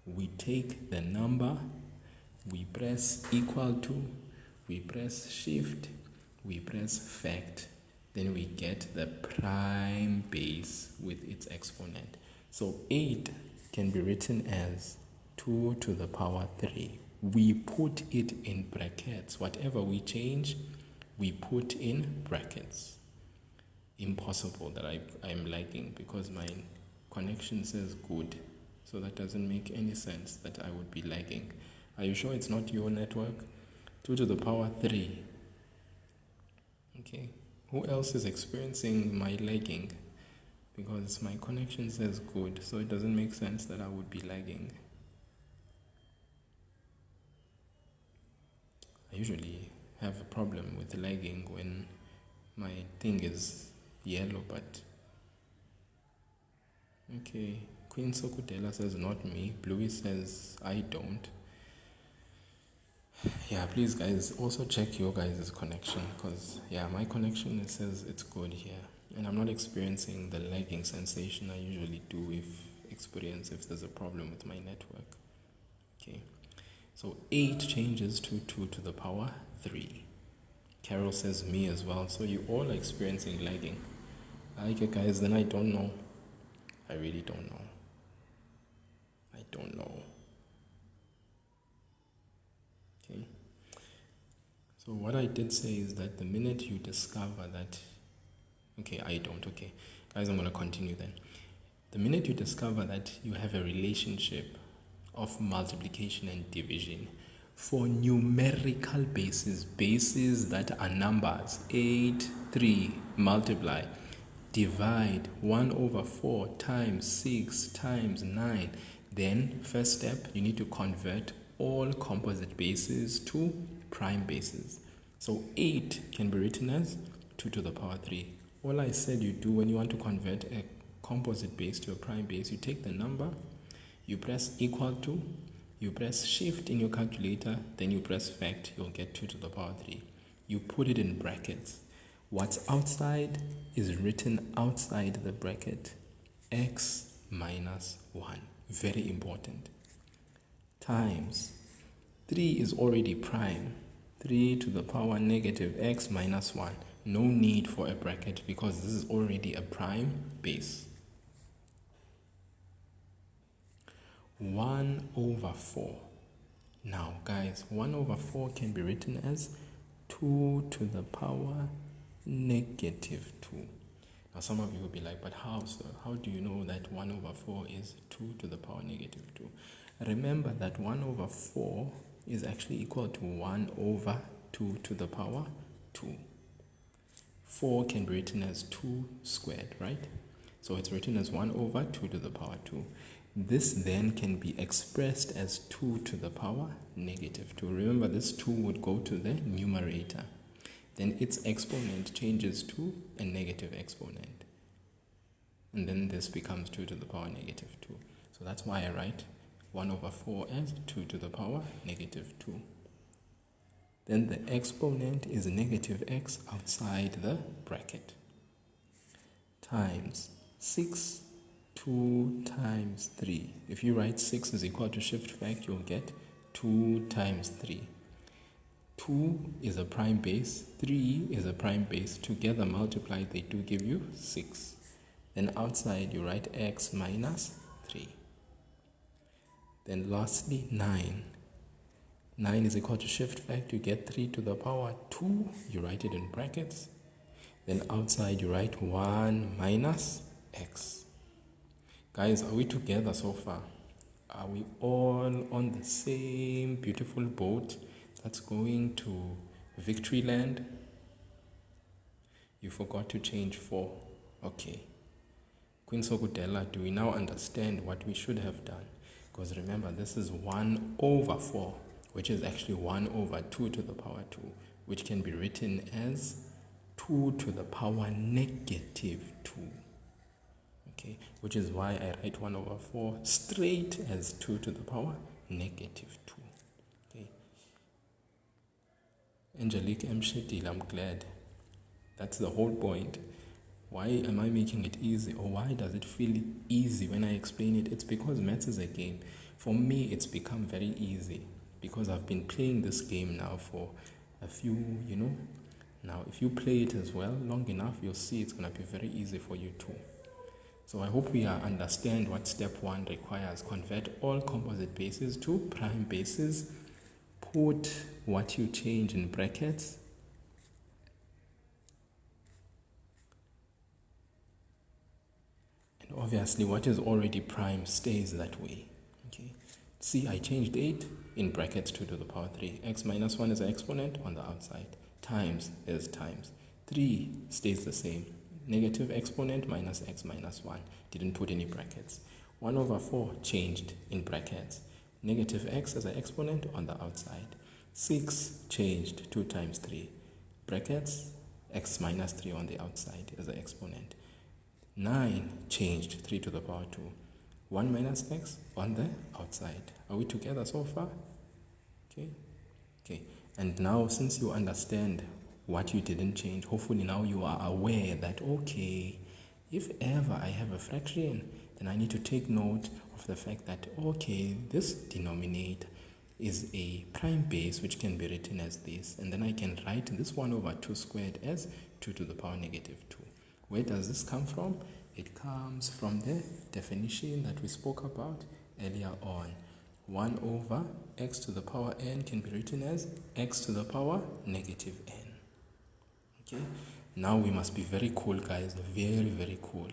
We take the number, we press equal to, we press shift, we press fact, then we get the prime base with its exponent. So 8 can be written as 2 to the power 3. We put it in brackets. Whatever we change, we put in brackets. Impossible that I'm lagging because my connection says good. So that doesn't make any sense that I would be lagging. Are you sure it's not your network? 2 to the power 3. Okay. Who else is experiencing my lagging? Because my connection says good, so it doesn't make sense that I would be lagging. I usually have a problem with lagging when my thing is yellow, but okay. Queen Sokudela says not me. Bluey says I don't. Yeah, please guys also check your guys' connection, because my connection, it says it's good here, and I'm not experiencing the lagging sensation I usually do if there's a problem with my network. Okay, so 8 changes to 2 to the power 3. Carol says me as well. So you all are experiencing lagging. Okay guys, then I don't know. I really don't know. I don't know. Okay. So what I did say is that the minute you discover that, guys, I'm going to continue then. The minute you discover that you have a relationship of multiplication and division for numerical bases that are numbers, 8, 3, multiply, divide 1/4 times 6 times 9, then first step, you need to convert all composite bases to prime bases. So 8 can be written as 2 to the power 3. All I said you do when you want to convert a composite base to a prime base, you take the number, you press equal to, you press shift in your calculator, then you press fact, you'll get 2 to the power 3. You put it in brackets. What's outside is written outside the bracket, x minus 1. Very important. Times 3 is already prime. 3 to the power negative x minus 1. No need for a bracket because this is already a prime base. 1/4. Now guys, 1/4 can be written as 2 to the power negative 2. Now some of you will be like, but how, sir? How do you know that 1/4 is 2 to the power negative 2? Remember that 1/4 is actually equal to 1/2 to the power 2. 4 can be written as 2 squared, right? So it's written as 1/2 to the power 2. This then can be expressed as 2 to the power negative 2. Remember, this 2 would go to the numerator. Then its exponent changes to a negative exponent. And then this becomes 2 to the power negative 2. So that's why I write 1/4 as 2 to the power negative 2. Then the exponent is negative x outside the bracket. Times 6, 2 times 3. If you write 6 is equal to shift fact, you'll get 2 times 3. 2 is a prime base, 3 is a prime base. Together multiplied, they do give you 6. Then outside you write x minus 3. Then lastly 9. 9 is equal to shift fact, you get 3 to the power 2, you write it in brackets. Then outside you write 1 minus x. Guys, are we together so far? Are we all on the same beautiful boat that's going to Victory Land? You forgot to change 4. Okay. Queen Sokudela, do we now understand what we should have done? Because remember, this is 1/4, which is actually 1/2 to the power 2, which can be written as 2 to the power negative 2. Okay, which is why I write 1/4 straight as 2 to the power negative 2. Okay. Angelique M. Shedil, I'm glad. That's the whole point. Why am I making it easy, or why does it feel easy when I explain it? It's because maths is a game. For me, it's become very easy because I've been playing this game now for a few, Now, if you play it as well long enough, you'll see it's going to be very easy for you too. So I hope we understand what step 1 requires. Convert all composite bases to prime bases. Put what you change in brackets. And obviously what is already prime stays that way. Okay. See, I changed 8 in brackets 2 to the power 3. X minus 1 is an exponent on the outside. Times is times. 3 stays the same. Negative exponent minus x minus 1. Didn't put any brackets. 1 over 4 changed in brackets. Negative x as an exponent on the outside. 6 changed 2 times 3. Brackets, x minus 3 on the outside as an exponent. 9 changed 3 to the power 2. 1 minus x on the outside. Are we together so far? Okay. And now, since you understand what you didn't change, hopefully now you are aware that, okay, if ever I have a fraction, then I need to take note of the fact that, okay, this denominator is a prime base which can be written as this, and then I can write this 1 over 2 squared as 2 to the power negative 2. Where does this come from? It comes from the definition that we spoke about earlier on. 1 over x to the power n can be written as x to the power negative n. Okay, now we must be very cool, guys, very, very cool.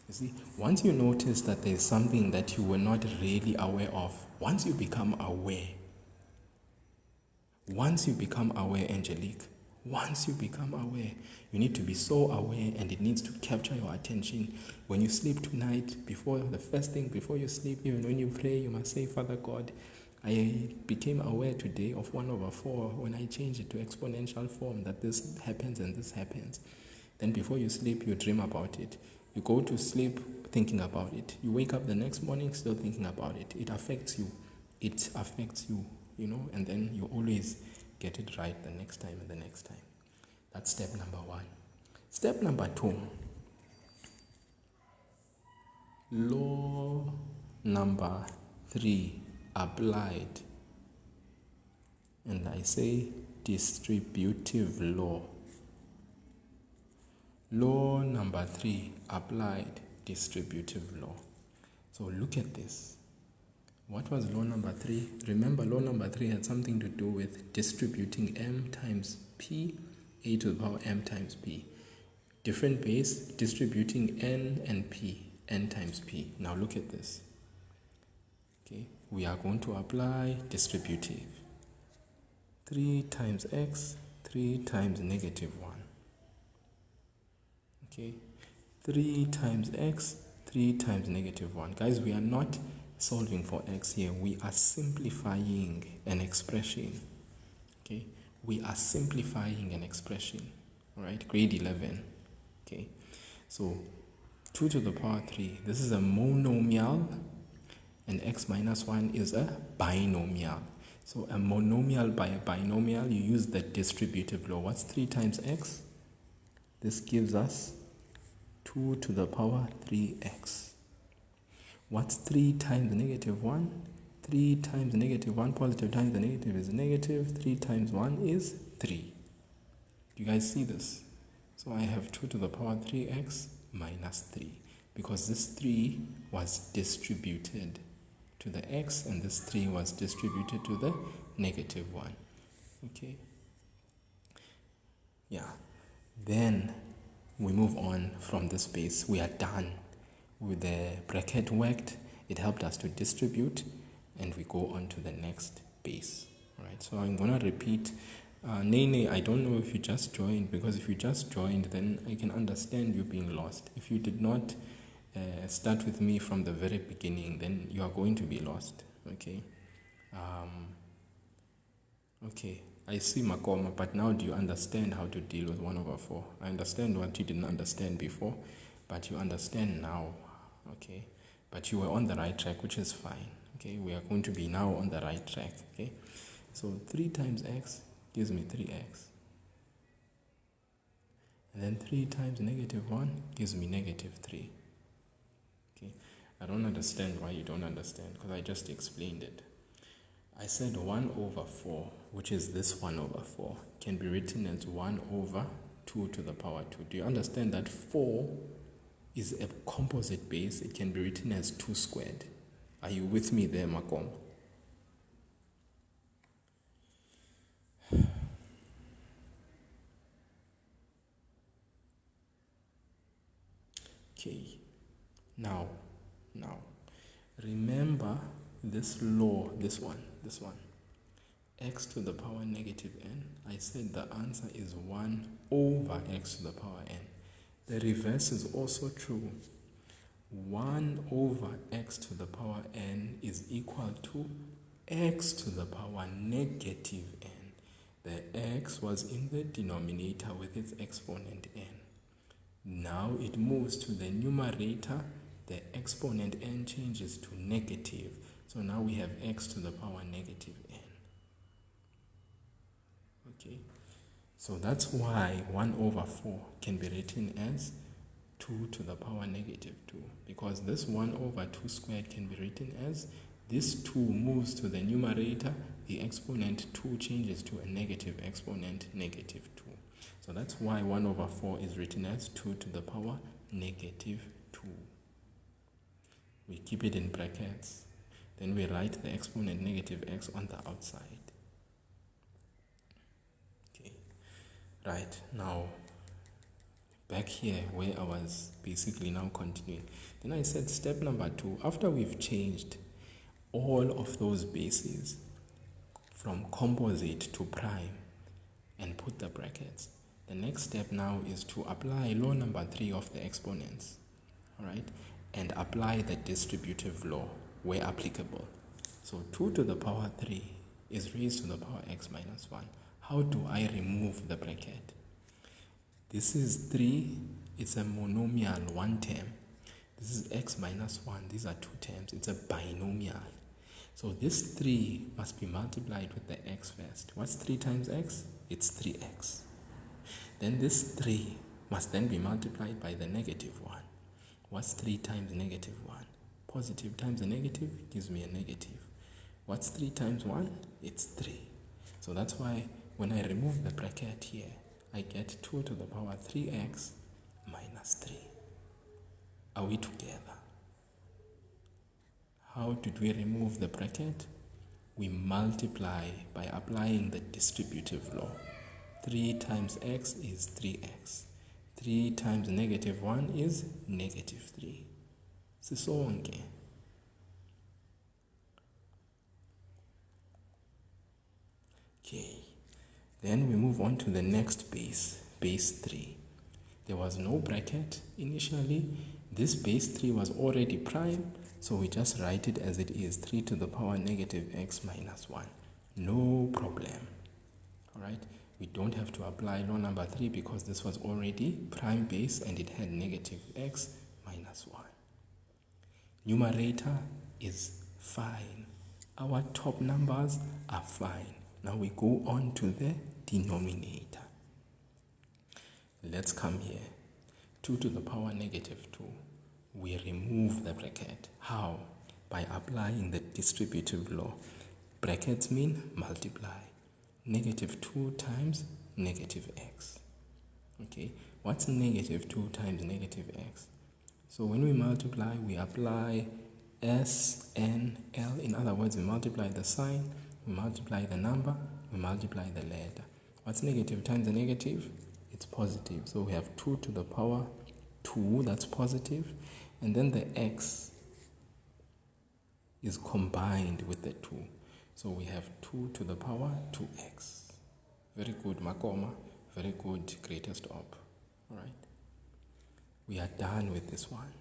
You see, once you notice that there's something that you were not really aware of, once you become aware, Angelique, once you become aware, you need to be so aware, and it needs to capture your attention. When you sleep tonight, the first thing before you sleep, even when you pray, you must say, Father God, I became aware today of 1 over 4 when I changed it to exponential form, that this happens and this happens. Then before you sleep, you dream about it. You go to sleep thinking about it. You wake up the next morning still thinking about it. It affects you. And then you always get it right the next time and the next time. That's step number 1. Step number 2. Law number 3 applied. And I say distributive law. Law number 3 applied, distributive law. So look at this. What was law number 3? Remember, law number 3 had something to do with distributing m times p, a to the power m times p. Different base, distributing n and p, n times p. Now look at this. Okay, we are going to apply distributive. 3 times x, 3 times negative 1. Okay, 3 times x, 3 times negative 1. Guys, we are not solving for x here. We are simplifying an expression. Okay, we are simplifying an expression. All right, grade 11. Okay, so 2 to the power 3. This is a monomial, and x minus 1 is a binomial. So a monomial by a binomial, you use the distributive law. What's 3 times x? This gives us 2 to the power 3x. What's 3 times negative 1? 3 times negative 1, positive times the negative is negative. 3 times 1 is 3. You guys see this? So I have 2 to the power 3x minus 3. Because this 3 was distributed to the x, and this 3 was distributed to the negative 1. Okay? Yeah. Then we move on from this base. We are done with the bracket worked. It helped us to distribute, and we go on to the next base. All right, so I'm gonna repeat. Nene, I don't know if you just joined, because if you just joined, then I can understand you being lost. If you did not start with me from the very beginning, then you are going to be lost. Okay. Okay, I see Makoma, but now do you understand how to deal with 1 over 4? I understand what you didn't understand before, but you understand now. Okay, but you were on the right track, which is fine. Okay, we are going to be now on the right track. Okay, so 3 times x gives me 3x, and then 3 times negative 1 gives me negative 3. Okay, I don't understand why you don't understand, because I just explained it. I said 1 over 4 which is this 1 over 4, can be written as 1 over 2 to the power 2. Do you understand that 4 is a composite base? It can be written as 2 squared. Are you with me there, Makom? Okay, now, remember this law, this one, x to the power negative n. I said the answer is 1 over x to the power n. The reverse is also true. 1 over x to the power n is equal to x to the power negative n. The x was in the denominator with its exponent n. Now it moves to the numerator, the exponent n changes to negative. So now we have x to the power negative n. Okay, so that's why 1 over 4 can be written as 2 to the power negative 2, because this 1 over 2 squared can be written as this 2 moves to the numerator, the exponent 2 changes to a negative exponent negative 2. So that's why 1 over 4 is written as 2 to the power negative 2. We keep it in brackets. Then we write the exponent negative x on the outside. Okay, right, now back here where I was basically now continuing. Then I said step number 2, after we've changed all of those bases from composite to prime and put the brackets, the next step now is to apply law number 3 of the exponents, all right, and apply the distributive law where applicable. So 2 to the power 3 is raised to the power x minus 1. How do I remove the bracket? This is 3, it's a monomial, one term. This is x minus 1, these are 2 terms, it's a binomial. So this 3 must be multiplied with the x first. What's 3 times x? It's 3x. Then this 3 must then be multiplied by the negative 1. What's 3 times negative 1? Positive times a negative gives me a negative. What's 3 times 1? It's 3. So that's why when I remove the bracket here, I get 2 to the power 3x minus 3. Are we together? How did we remove the bracket? We multiply by applying the distributive law. 3 times x is 3x. 3 times negative 1 is negative 3. Sisonke. Okay. Then we move on to the next base, base 3. There was no bracket initially. This base 3 was already prime, so we just write it as it is, 3 to the power negative x minus 1. No problem. All right. We don't have to apply law number 3 because this was already prime base and it had negative x minus 1. Numerator is fine. Our top numbers are fine. Now we go on to the denominator. Let's come here. 2 to the power negative 2. We remove the bracket. How? By applying the distributive law. Brackets mean multiply. Negative 2 times negative x. Okay, what's negative 2 times negative x? So when we multiply, we apply S, N, L. In other words, we multiply the sign, we multiply the number, we multiply the letter. What's negative times a negative? It's positive. So we have 2 to the power 2, that's positive. And then the x is combined with the 2. So we have 2 to the power 2x. Very good, Makoma. Very good, greatest op. All right. We are done with this one.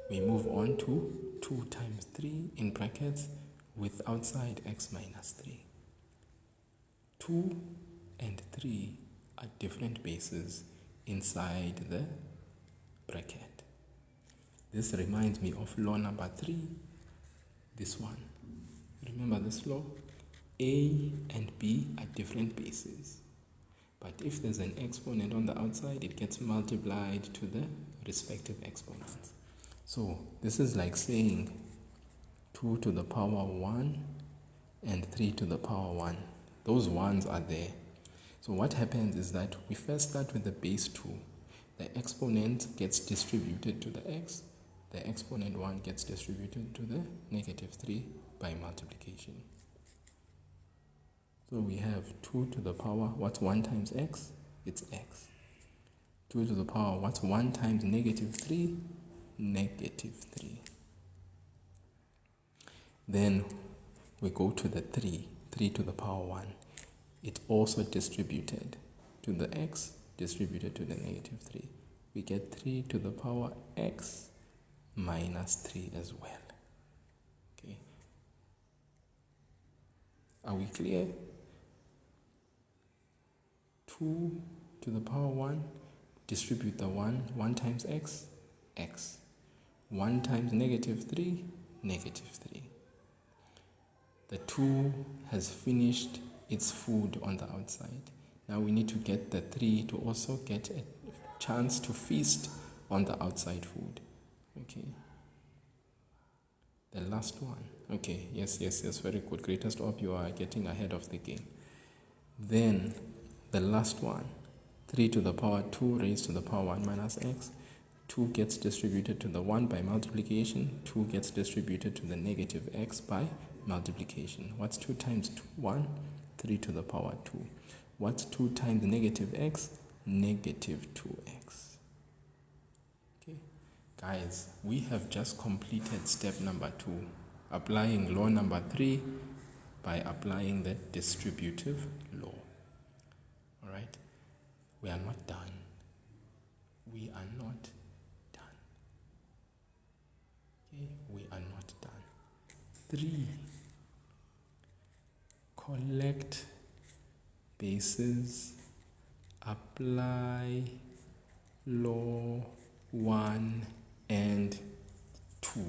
We move on to 2 times 3 in brackets with outside x minus 3. 2 and 3 are different bases inside the bracket. This reminds me of law number 3. This one. Remember this law? A and B are different bases. But if there's an exponent on the outside, it gets multiplied to the respective exponents. So this is like saying 2 to the power 1 and 3 to the power 1. Those ones are there. So what happens is that we first start with the base 2. The exponent gets distributed to the x. The exponent 1 gets distributed to the negative 3 by multiplication. So we have 2 to the power, what's 1 times x? It's x. 2 to the power, what's 1 times negative 3? Negative 3. Then we go to the 3 to the power 1. It also distributed to the x, distributed to the negative 3. We get 3 to the power x minus 3 as well. Okay. Are we clear? 2 to the power 1, distribute the 1 times x, x. 1 times negative 3, negative 3. The 2 has finished its food on the outside. Now we need to get the 3 to also get a chance to feast on the outside food. Okay. The last one. Okay, yes, very good. Greatest op, you are getting ahead of the game. Then the last one, 3 to the power 2 raised to the power 1 minus x. 2 gets distributed to the 1 by multiplication. 2 gets distributed to the negative x by multiplication. What's 2 times 1? 3 to the power 2. What's 2 times negative x? Negative 2x. Okay, guys, we have just completed step number 2, applying law number 3 by applying the distributive law. All right, we are not done. We are not done. Okay, we are not done. 3. Collect bases, apply law 1 and 2.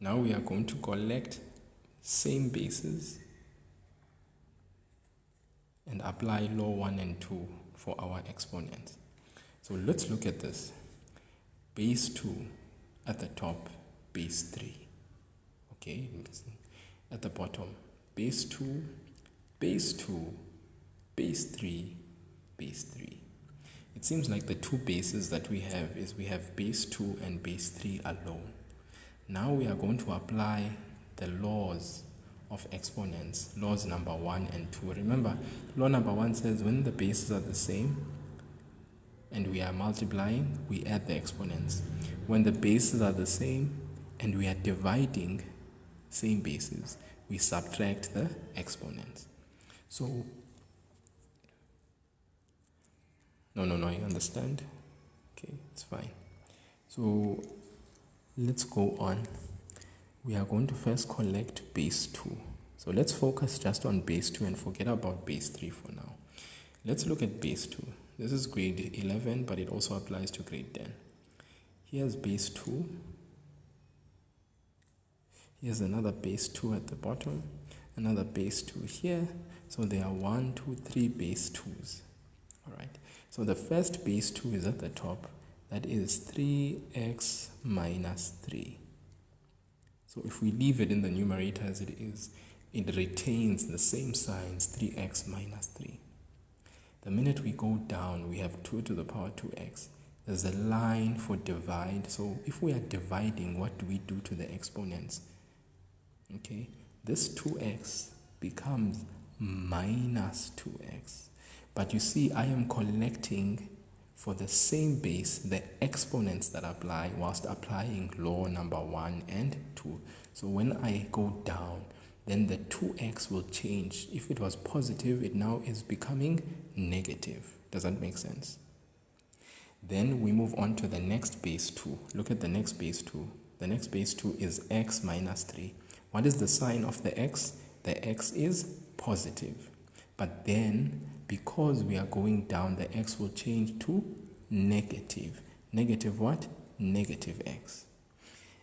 Now we are going to collect same bases and apply law 1 and 2 for our exponents. So let's look at this. Base 2 at the top, base 3. Okay, at the bottom, base 2, base 2, base 3, base 3. It seems like the two bases that we have is we have base 2 and base 3 alone. Now we are going to apply the laws of exponents, laws number 1 and 2. Remember, law number 1 says when the bases are the same and we are multiplying, we add the exponents. When the bases are the same and we are dividing same bases, we subtract the exponents. So, no, you understand? Okay, it's fine. So, let's go on. We are going to first collect base 2. So let's focus just on base 2 and forget about base 3 for now. Let's look at base 2. This is grade 11, but it also applies to grade 10. Here's base 2. Here's another base 2 at the bottom, another base 2 here. So there are 1, 2, 3 base 2s. All right. So the first base 2 is at the top. That is 3x minus 3. So if we leave it in the numerator as it is, it retains the same signs, 3x minus 3. The minute we go down, we have 2 to the power 2x. There's a line for divide. So if we are dividing, what do we do to the exponents? Okay, this 2x becomes minus 2x. But you see, I am collecting for the same base the exponents that apply whilst applying law number 1 and 2. So when I go down, then the 2x will change. If it was positive, it now is becoming negative. Does that make sense? Then we move on to the next base 2. Look at the next base 2. The next base 2 is x minus 3. What is the sign of the x? The x is positive. But then, because we are going down, the x will change to negative. Negative what? Negative x.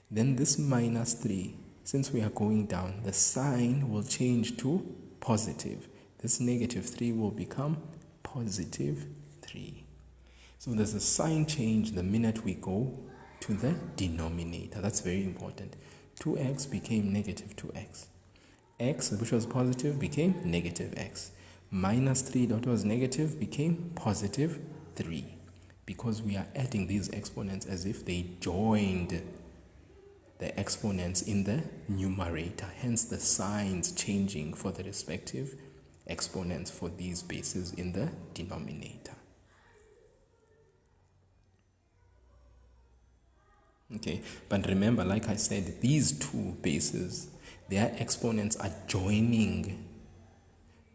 Then this minus 3, since we are going down, the sign will change to positive. This negative 3 will become positive 3. So there's a sign change the minute we go to the denominator. That's very important. 2x became negative 2x. x, which was positive, became negative x. Minus 3 that was negative became positive 3, because we are adding these exponents as if they joined the exponents in the numerator, hence the signs changing for the respective exponents for these bases in the denominator. Okay, but remember, like I said, these two bases, their exponents are joining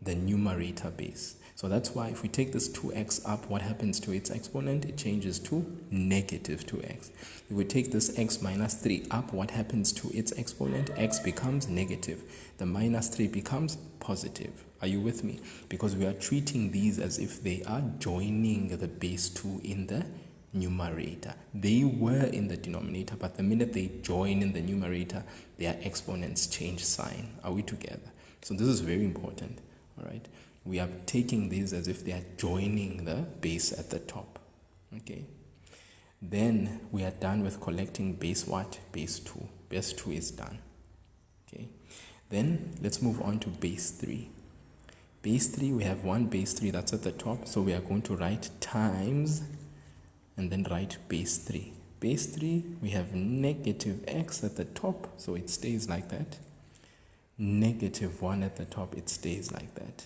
the numerator base. So that's why if we take this 2x up, what happens to its exponent? It changes to negative 2x. If we take this x minus 3 up, what happens to its exponent? X becomes negative. The minus 3 becomes positive. Are you with me? Because we are treating these as if they are joining the base 2 in the numerator. They were in the denominator, but the minute they join in the numerator, their exponents change sign. Are we together? So this is very important. All right, we are taking these as if they are joining the base at the top. Okay, then we are done with collecting base what? Base 2. Base 2 is done. Okay, then let's move on to base 3. Base 3, we have one base 3 that's at the top, so we are going to write times and then write base 3. Base 3, we have negative x at the top, so it stays like that. Negative 1 at the top, it stays like that.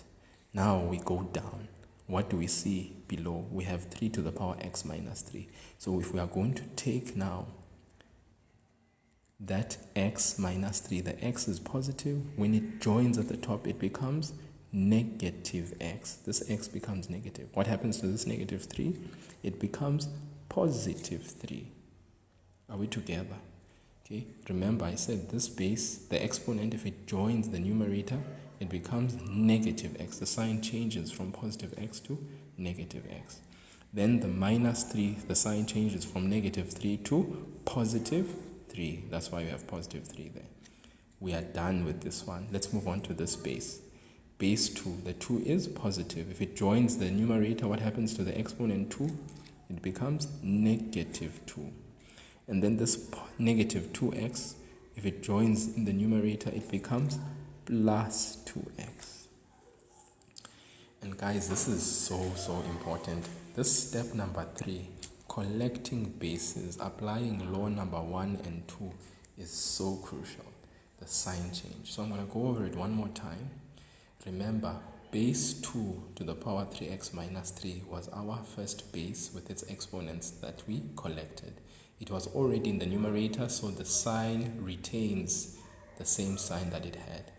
Now we go down. What do we see below? We have 3 to the power x minus 3. So if we are going to take now that x minus 3, the x is positive. When it joins at the top, it becomes negative x. This x becomes negative. What happens to this negative 3? It becomes positive 3. Are we together? Okay, remember I said this base, the exponent, if it joins the numerator, it becomes negative x. The sign changes from positive x to negative x. Then the minus 3, the sign changes from negative 3 to positive 3. That's why we have positive 3 there. We are done with this one. Let's move on to this base. Base 2, the 2 is positive. If it joins the numerator, what happens to the exponent 2? It becomes negative 2. And then this negative 2x, if it joins in the numerator, it becomes plus 2x. And guys, this is so important. This step number 3, collecting bases, applying law number 1 and 2, is so crucial. The sign change. So I'm going to go over it one more time. Remember, base 2 to the power 3x minus 3 was our first base with its exponents that we collected. It was already in the numerator, so the sign retains the same sign that it had.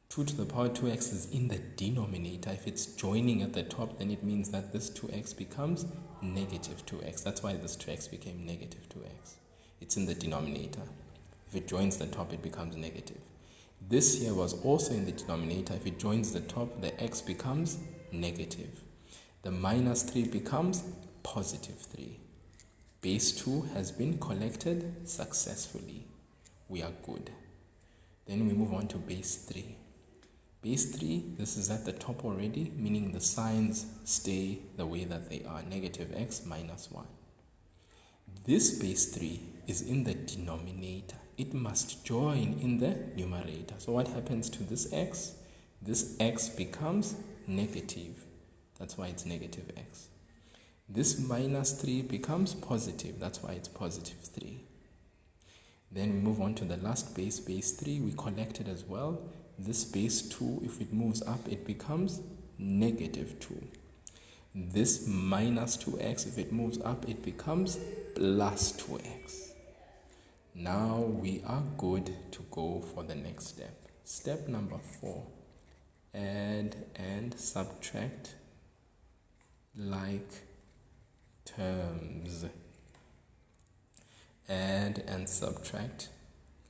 2 to the power 2x is in the denominator. If it's joining at the top, then it means that this 2x becomes negative 2x. That's why this 2x became negative 2x. It's in the denominator. If it joins the top, it becomes negative. This here was also in the denominator. If it joins the top, the x becomes negative. The minus 3 becomes positive 3. Base 2 has been collected successfully. We are good. Then we move on to base 3. Base 3, this is at the top already, meaning the signs stay the way that they are, negative x minus 1. This base 3 is in the denominator. It must join in the numerator. So what happens to this x? This x becomes negative. That's why it's negative x. This minus 3 becomes positive. That's why it's positive 3. Then we move on to the last base, base 3. We collect it as well. This base 2, if it moves up, it becomes negative 2. This minus 2x, if it moves up, it becomes plus 2x. Now we are good to go for the next step. Step number 4. Add and subtract like terms. Add and subtract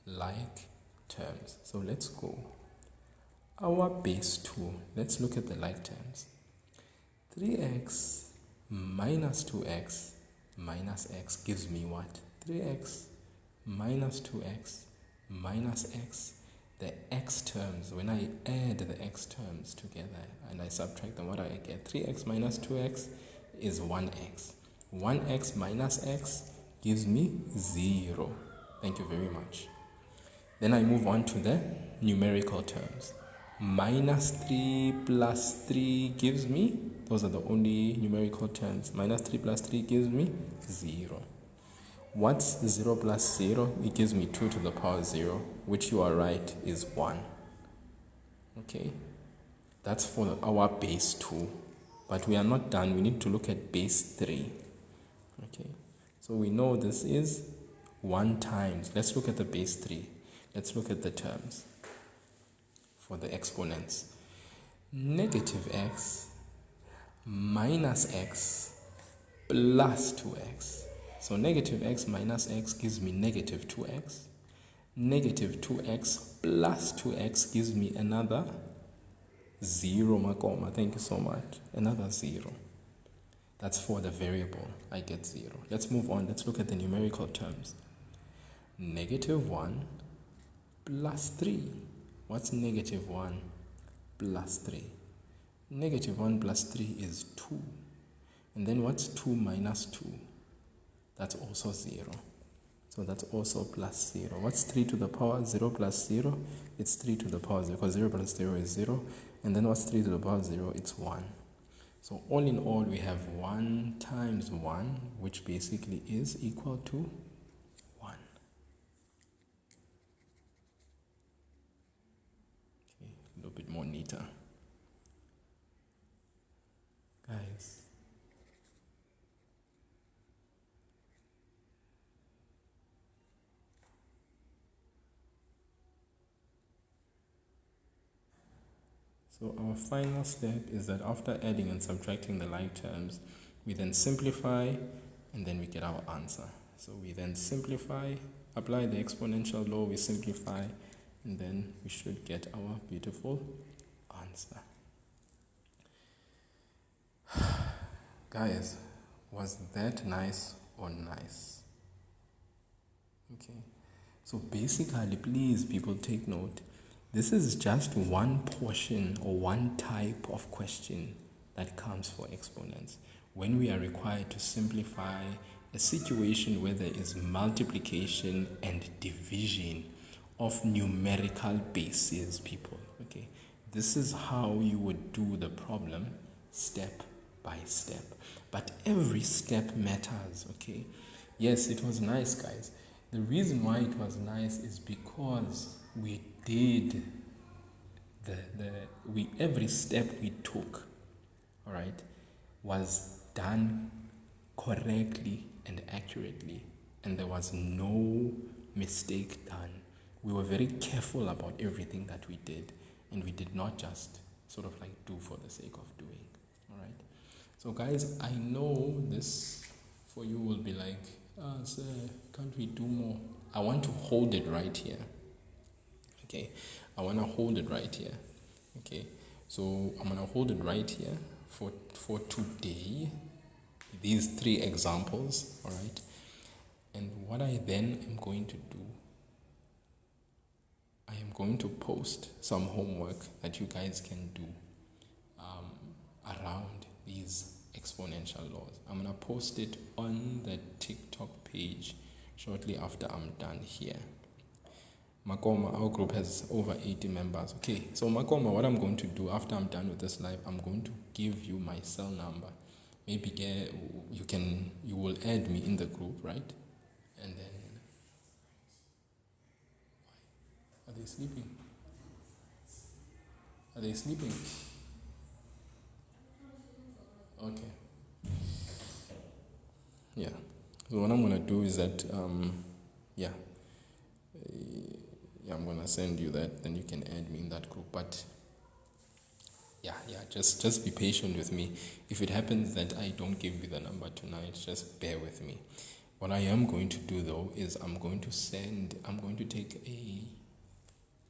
like terms. So let's go. Our base 2, let's look at the like terms. 3x minus 2x minus x gives me what? 3x minus 2x minus x. The x terms, when I add the x terms together and I subtract them, what do I get? 3x minus 2x is 1x. 1x minus x gives me 0. Thank you very much. Then I move on to the numerical terms. Minus 3 plus 3 gives me, those are the only numerical terms. Minus 3 plus 3 gives me 0. What's 0 plus 0? It gives me 2 to the power 0, which you are right is 1. Okay, that's for our base 2. But we are not done. We need to look at base 3. Okay, so we know this is 1 times. Let's look at the base 3. Let's look at the terms for the exponents. Negative x minus x plus 2x. So negative x minus x gives me negative 2x. Negative 2x plus 2x gives me another 0, Makoma. Thank you so much. Another 0. That's for the variable. I get 0. Let's move on. Let's look at the numerical terms. Negative 1 plus 3. What's negative 1 plus 3? Negative 1 plus 3 is 2. And then what's 2 minus 2? That's also 0. So that's also plus 0. What's 3 to the power 0 plus 0? It's 3 to the power 0, because 0 plus 0 is 0. And then what's 3 to the power 0? It's 1. So all in all, we have 1 times 1, which basically is equal to 1. Okay, a little bit more neater. Guys. So our final step is that after adding and subtracting the like terms, we then simplify and then we get our answer. So we then simplify, apply the exponential law, we simplify, and then we should get our beautiful answer. Guys, was that nice or nice? Okay, so basically, please people take note. This is just one portion or one type of question that comes for exponents. When we are required to simplify a situation where there is multiplication and division of numerical bases, people, okay? This is how you would do the problem step by step. But every step matters, okay? Yes, it was nice, guys. The reason why it was nice is because we did every step we took, all right, was done correctly and accurately, and there was no mistake done. We were very careful about everything that we did, and we did not just sort of like do for the sake of doing. All right, so guys, I know this for you will be like, sir, can't we do more? I want to hold it right here. Okay, I want to hold it right here. Okay, so I'm going to hold it right here for today, these 3 examples, all right? And what I then am going to do, I am going to post some homework that you guys can do around these exponential laws. I'm going to post it on the TikTok page shortly after I'm done here. Makoma, our group has over 80 members. Okay, so Makoma, what I'm going to do after I'm done with this live, I'm going to give you my cell number. Maybe you will add me in the group, right? And then, are they sleeping? Are they sleeping? Okay. Yeah. So what I'm gonna do is that, I'm gonna send you that, then you can add me in that group. But just be patient with me. If it happens that I don't give you the number tonight, just bear with me. What I am going to do though is I'm going to take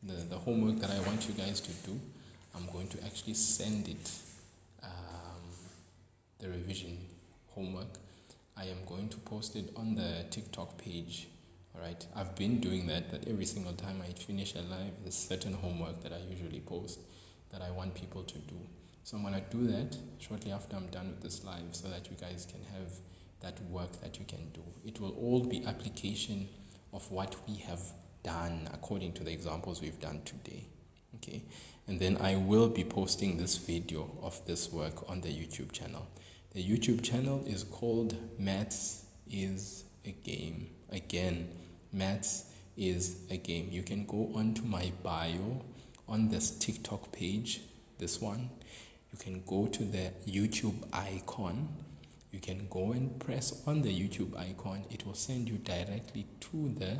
the homework that I want you guys to do. I'm going to actually send it, the revision homework. I am going to post it on the TikTok page. Alright, I've been doing that every single time I finish a live, there's certain homework that I usually post that I want people to do. So I'm going to do that shortly after I'm done with this live so that you guys can have that work that you can do. It will all be application of what we have done according to the examples we've done today. Okay, and then I will be posting this video of this work on the YouTube channel. The YouTube channel is called Maths is a Game. Again, Maths is a Game. You can go onto my bio on this TikTok page, this one. You can go to the YouTube icon. You can go and press on the YouTube icon. It will send you directly to the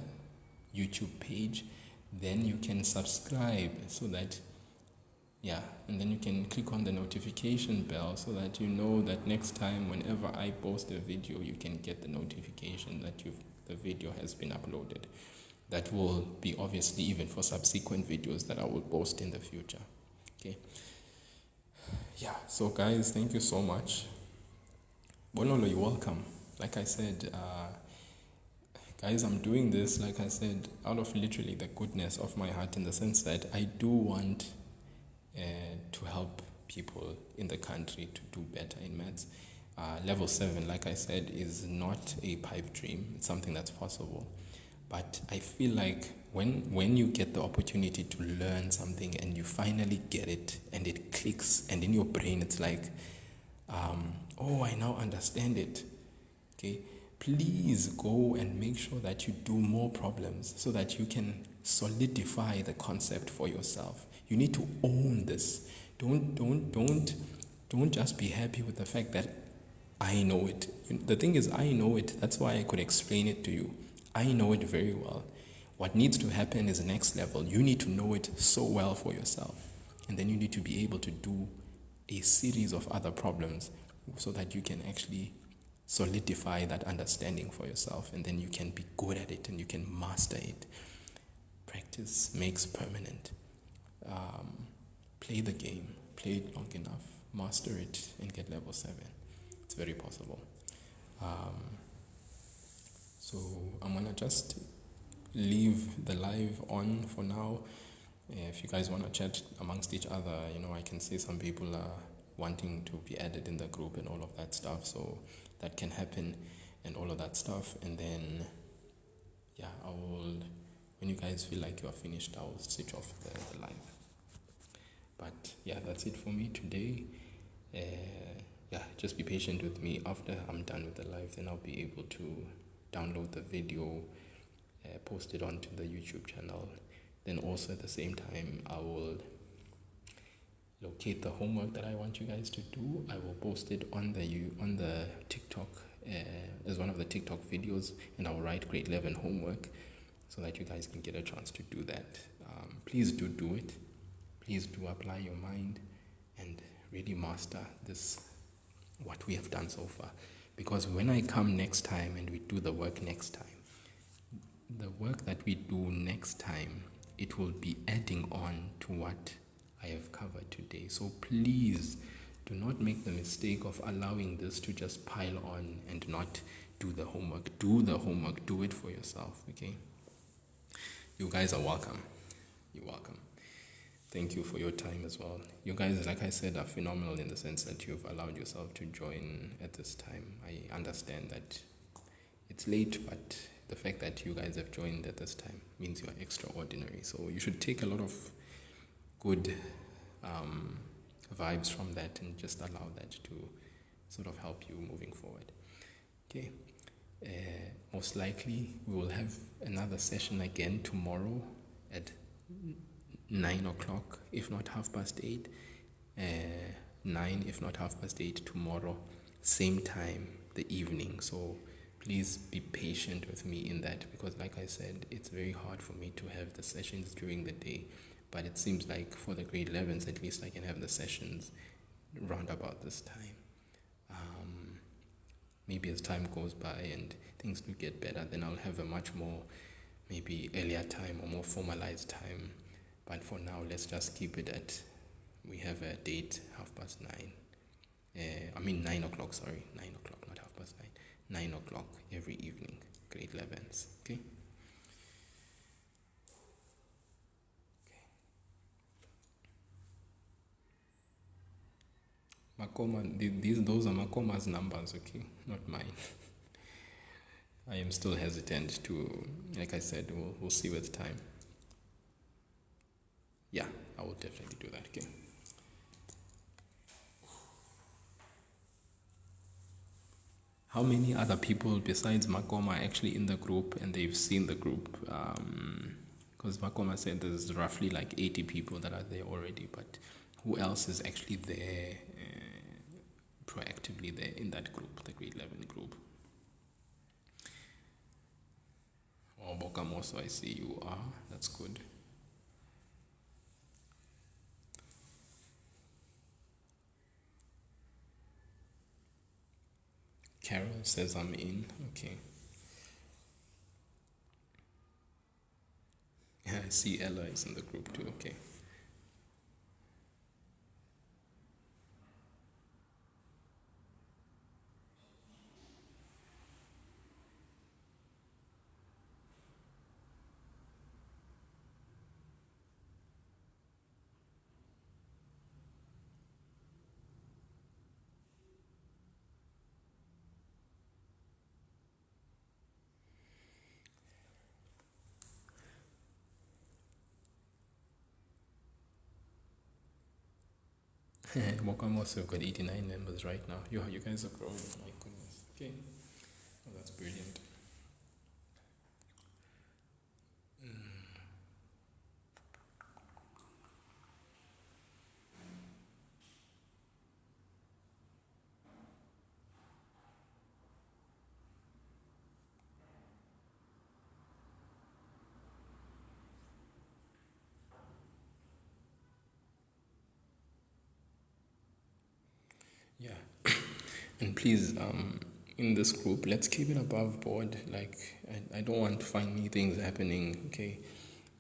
YouTube page. Then you can subscribe so that, and then you can click on the notification bell so that you know that next time whenever I post a video, you can get the notification that the video has been uploaded. That will be obviously even for subsequent videos that I will post in the future. Okay. Yeah, so guys, thank you so much. Bonolo, you're welcome. Like I said, guys, I'm doing this, like I said, out of literally the goodness of my heart, in the sense that I do want to help people in the country to do better in maths. Level 7, like I said, is not a pipe dream. It's something that's possible. But I feel like when you get the opportunity to learn something and you finally get it and it clicks, and in your brain it's like, oh, I now understand it. Okay, please go and make sure that you do more problems so that you can solidify the concept for yourself. You need to own this. Don't just be happy with the fact that I know it. The thing is, I know it. That's why I could explain it to you. I know it very well. What needs to happen is the next level. You need to know it so well for yourself. And then you need to be able to do a series of other problems so that you can actually solidify that understanding for yourself. And then you can be good at it and you can master it. Practice makes permanent. Play the game. Play it long enough. Master it and get level 7. It's very possible. So I'm gonna just leave the live on for now. If you guys want to chat amongst each other, I can see some people are wanting to be added in the group and all of that stuff, so that can happen and all of that stuff. And then I will, when you guys feel like you are finished, I'll switch off the live. But that's it for me today. Just be patient with me. After I'm done with the live, then I'll be able to download the video, post it onto the YouTube channel. Then also at the same time, I will locate the homework that I want you guys to do. I will post it on the TikTok as one of the TikTok videos, and I will write grade 11 homework so that you guys can get a chance to do that. Please do it. Please do apply your mind and really master this, what we have done so far. Because when I come next time and we do the work next time, the work that we do next time, it will be adding on to what I have covered today. So please do not make the mistake of allowing this to just pile on and not do the homework. Do the homework. Do it for yourself, okay? You guys are welcome. You're welcome. Thank you for your time as well. You guys, like I said, are phenomenal in the sense that you've allowed yourself to join at this time. I understand that it's late, but the fact that you guys have joined at this time means you are extraordinary. So you should take a lot of good vibes from that and just allow that to sort of help you moving forward. Okay. Most likely we will have another session again tomorrow at 9 o'clock, if not 8:30. 9, if not 8:30 tomorrow, same time, the evening. So please be patient with me in that, because like I said, it's very hard for me to have the sessions during the day. But it seems like for the grade 11s, at least I can have the sessions round about this time. Maybe as time goes by and things do get better, then I'll have a much more, maybe earlier time or more formalized time. But for now, let's just keep it at, we have a date, 9 o'clock, sorry, 9 o'clock, not 9:30, 9 o'clock every evening, grade 11s, okay? Makoma, those are Makoma's numbers, okay? Not mine. I am still hesitant to, like I said, we'll see with time. Yeah, I will definitely do that again. How many other people besides Makoma are actually in the group and they've seen the group? Because Makoma said there's roughly like 80 people that are there already, but who else is actually there, proactively there in that group, the grade 11 group? Oh, Bokamoso, I see you are. That's good. Carol says I'm in. Okay. Yeah, I see Ella is in the group too. Okay. Mokam also got 89 members right now. You guys are growing. My goodness. Okay. Oh, that's brilliant. Yeah. And please, in this group, let's keep it above board. Like, I don't want funny things happening, okay?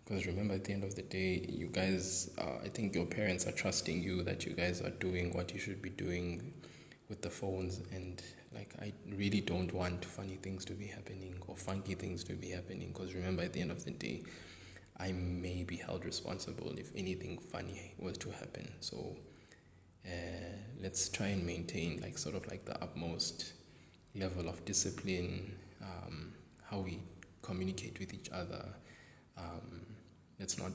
Because remember, at the end of the day, you guys, I think your parents are trusting you that you guys are doing what you should be doing with the phones. And, like, I really don't want funny things to be happening or funky things to be happening. Because remember, at the end of the day, I may be held responsible if anything funny was to happen. So, let's try and maintain like sort of like the utmost level of discipline, how we communicate with each other. Let's not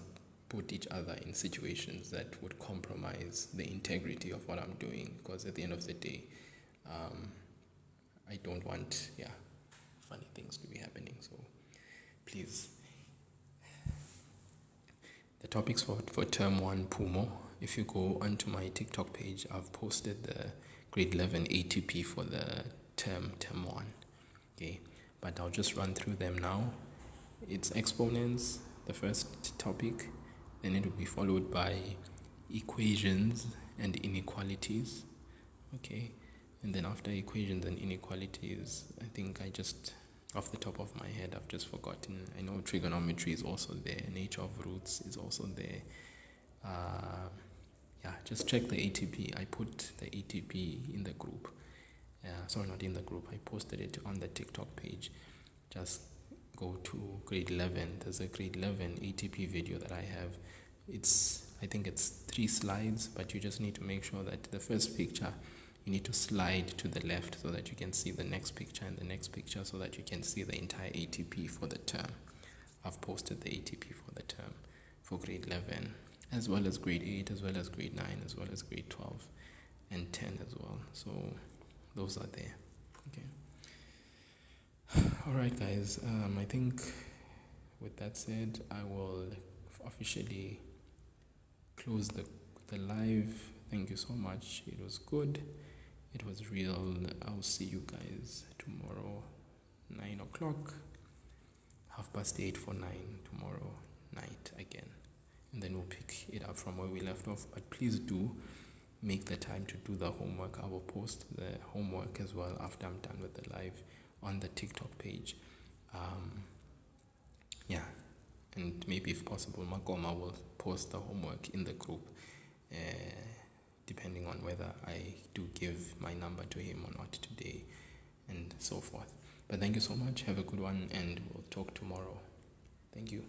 put each other in situations that would compromise the integrity of what I'm doing, because at the end of the day, I don't want funny things to be happening. So please, the topics for term 1 Pumo, if you go onto my TikTok page, I've posted the grade 11 ATP for the term 1. Okay, but I'll just run through them now. It's exponents, the first topic, then it will be followed by equations and inequalities. Okay, and then after equations and inequalities, I think off the top of my head, I've just forgotten. I know trigonometry is also there, nature of roots is also there. Just check the ATP. I put the ATP in the group. Sorry, not in the group. I posted it on the TikTok page. Just go to grade 11. There's a grade 11 ATP video that I have. I think it's 3 slides, but you just need to make sure that the first picture, you need to slide to the left so that you can see the next picture and the next picture so that you can see the entire ATP for the term. I've posted the ATP for the term for grade 11, as well as grade 8, as well as grade 9, as well as grade 12 and 10 as well. So those are there. Okay. Alright guys, I think with that said, I will officially close the live. Thank you so much. It was good. It was real. I'll see you guys tomorrow, 9 o'clock, 8:30 for 9 tomorrow night again. And then we'll pick it up from where we left off. But please do make the time to do the homework. I will post the homework as well after I'm done with the live on the TikTok page. And maybe if possible, Makoma will post the homework in the group, depending on whether I do give my number to him or not today, and so forth. But thank you so much. Have a good one, and we'll talk tomorrow. Thank you.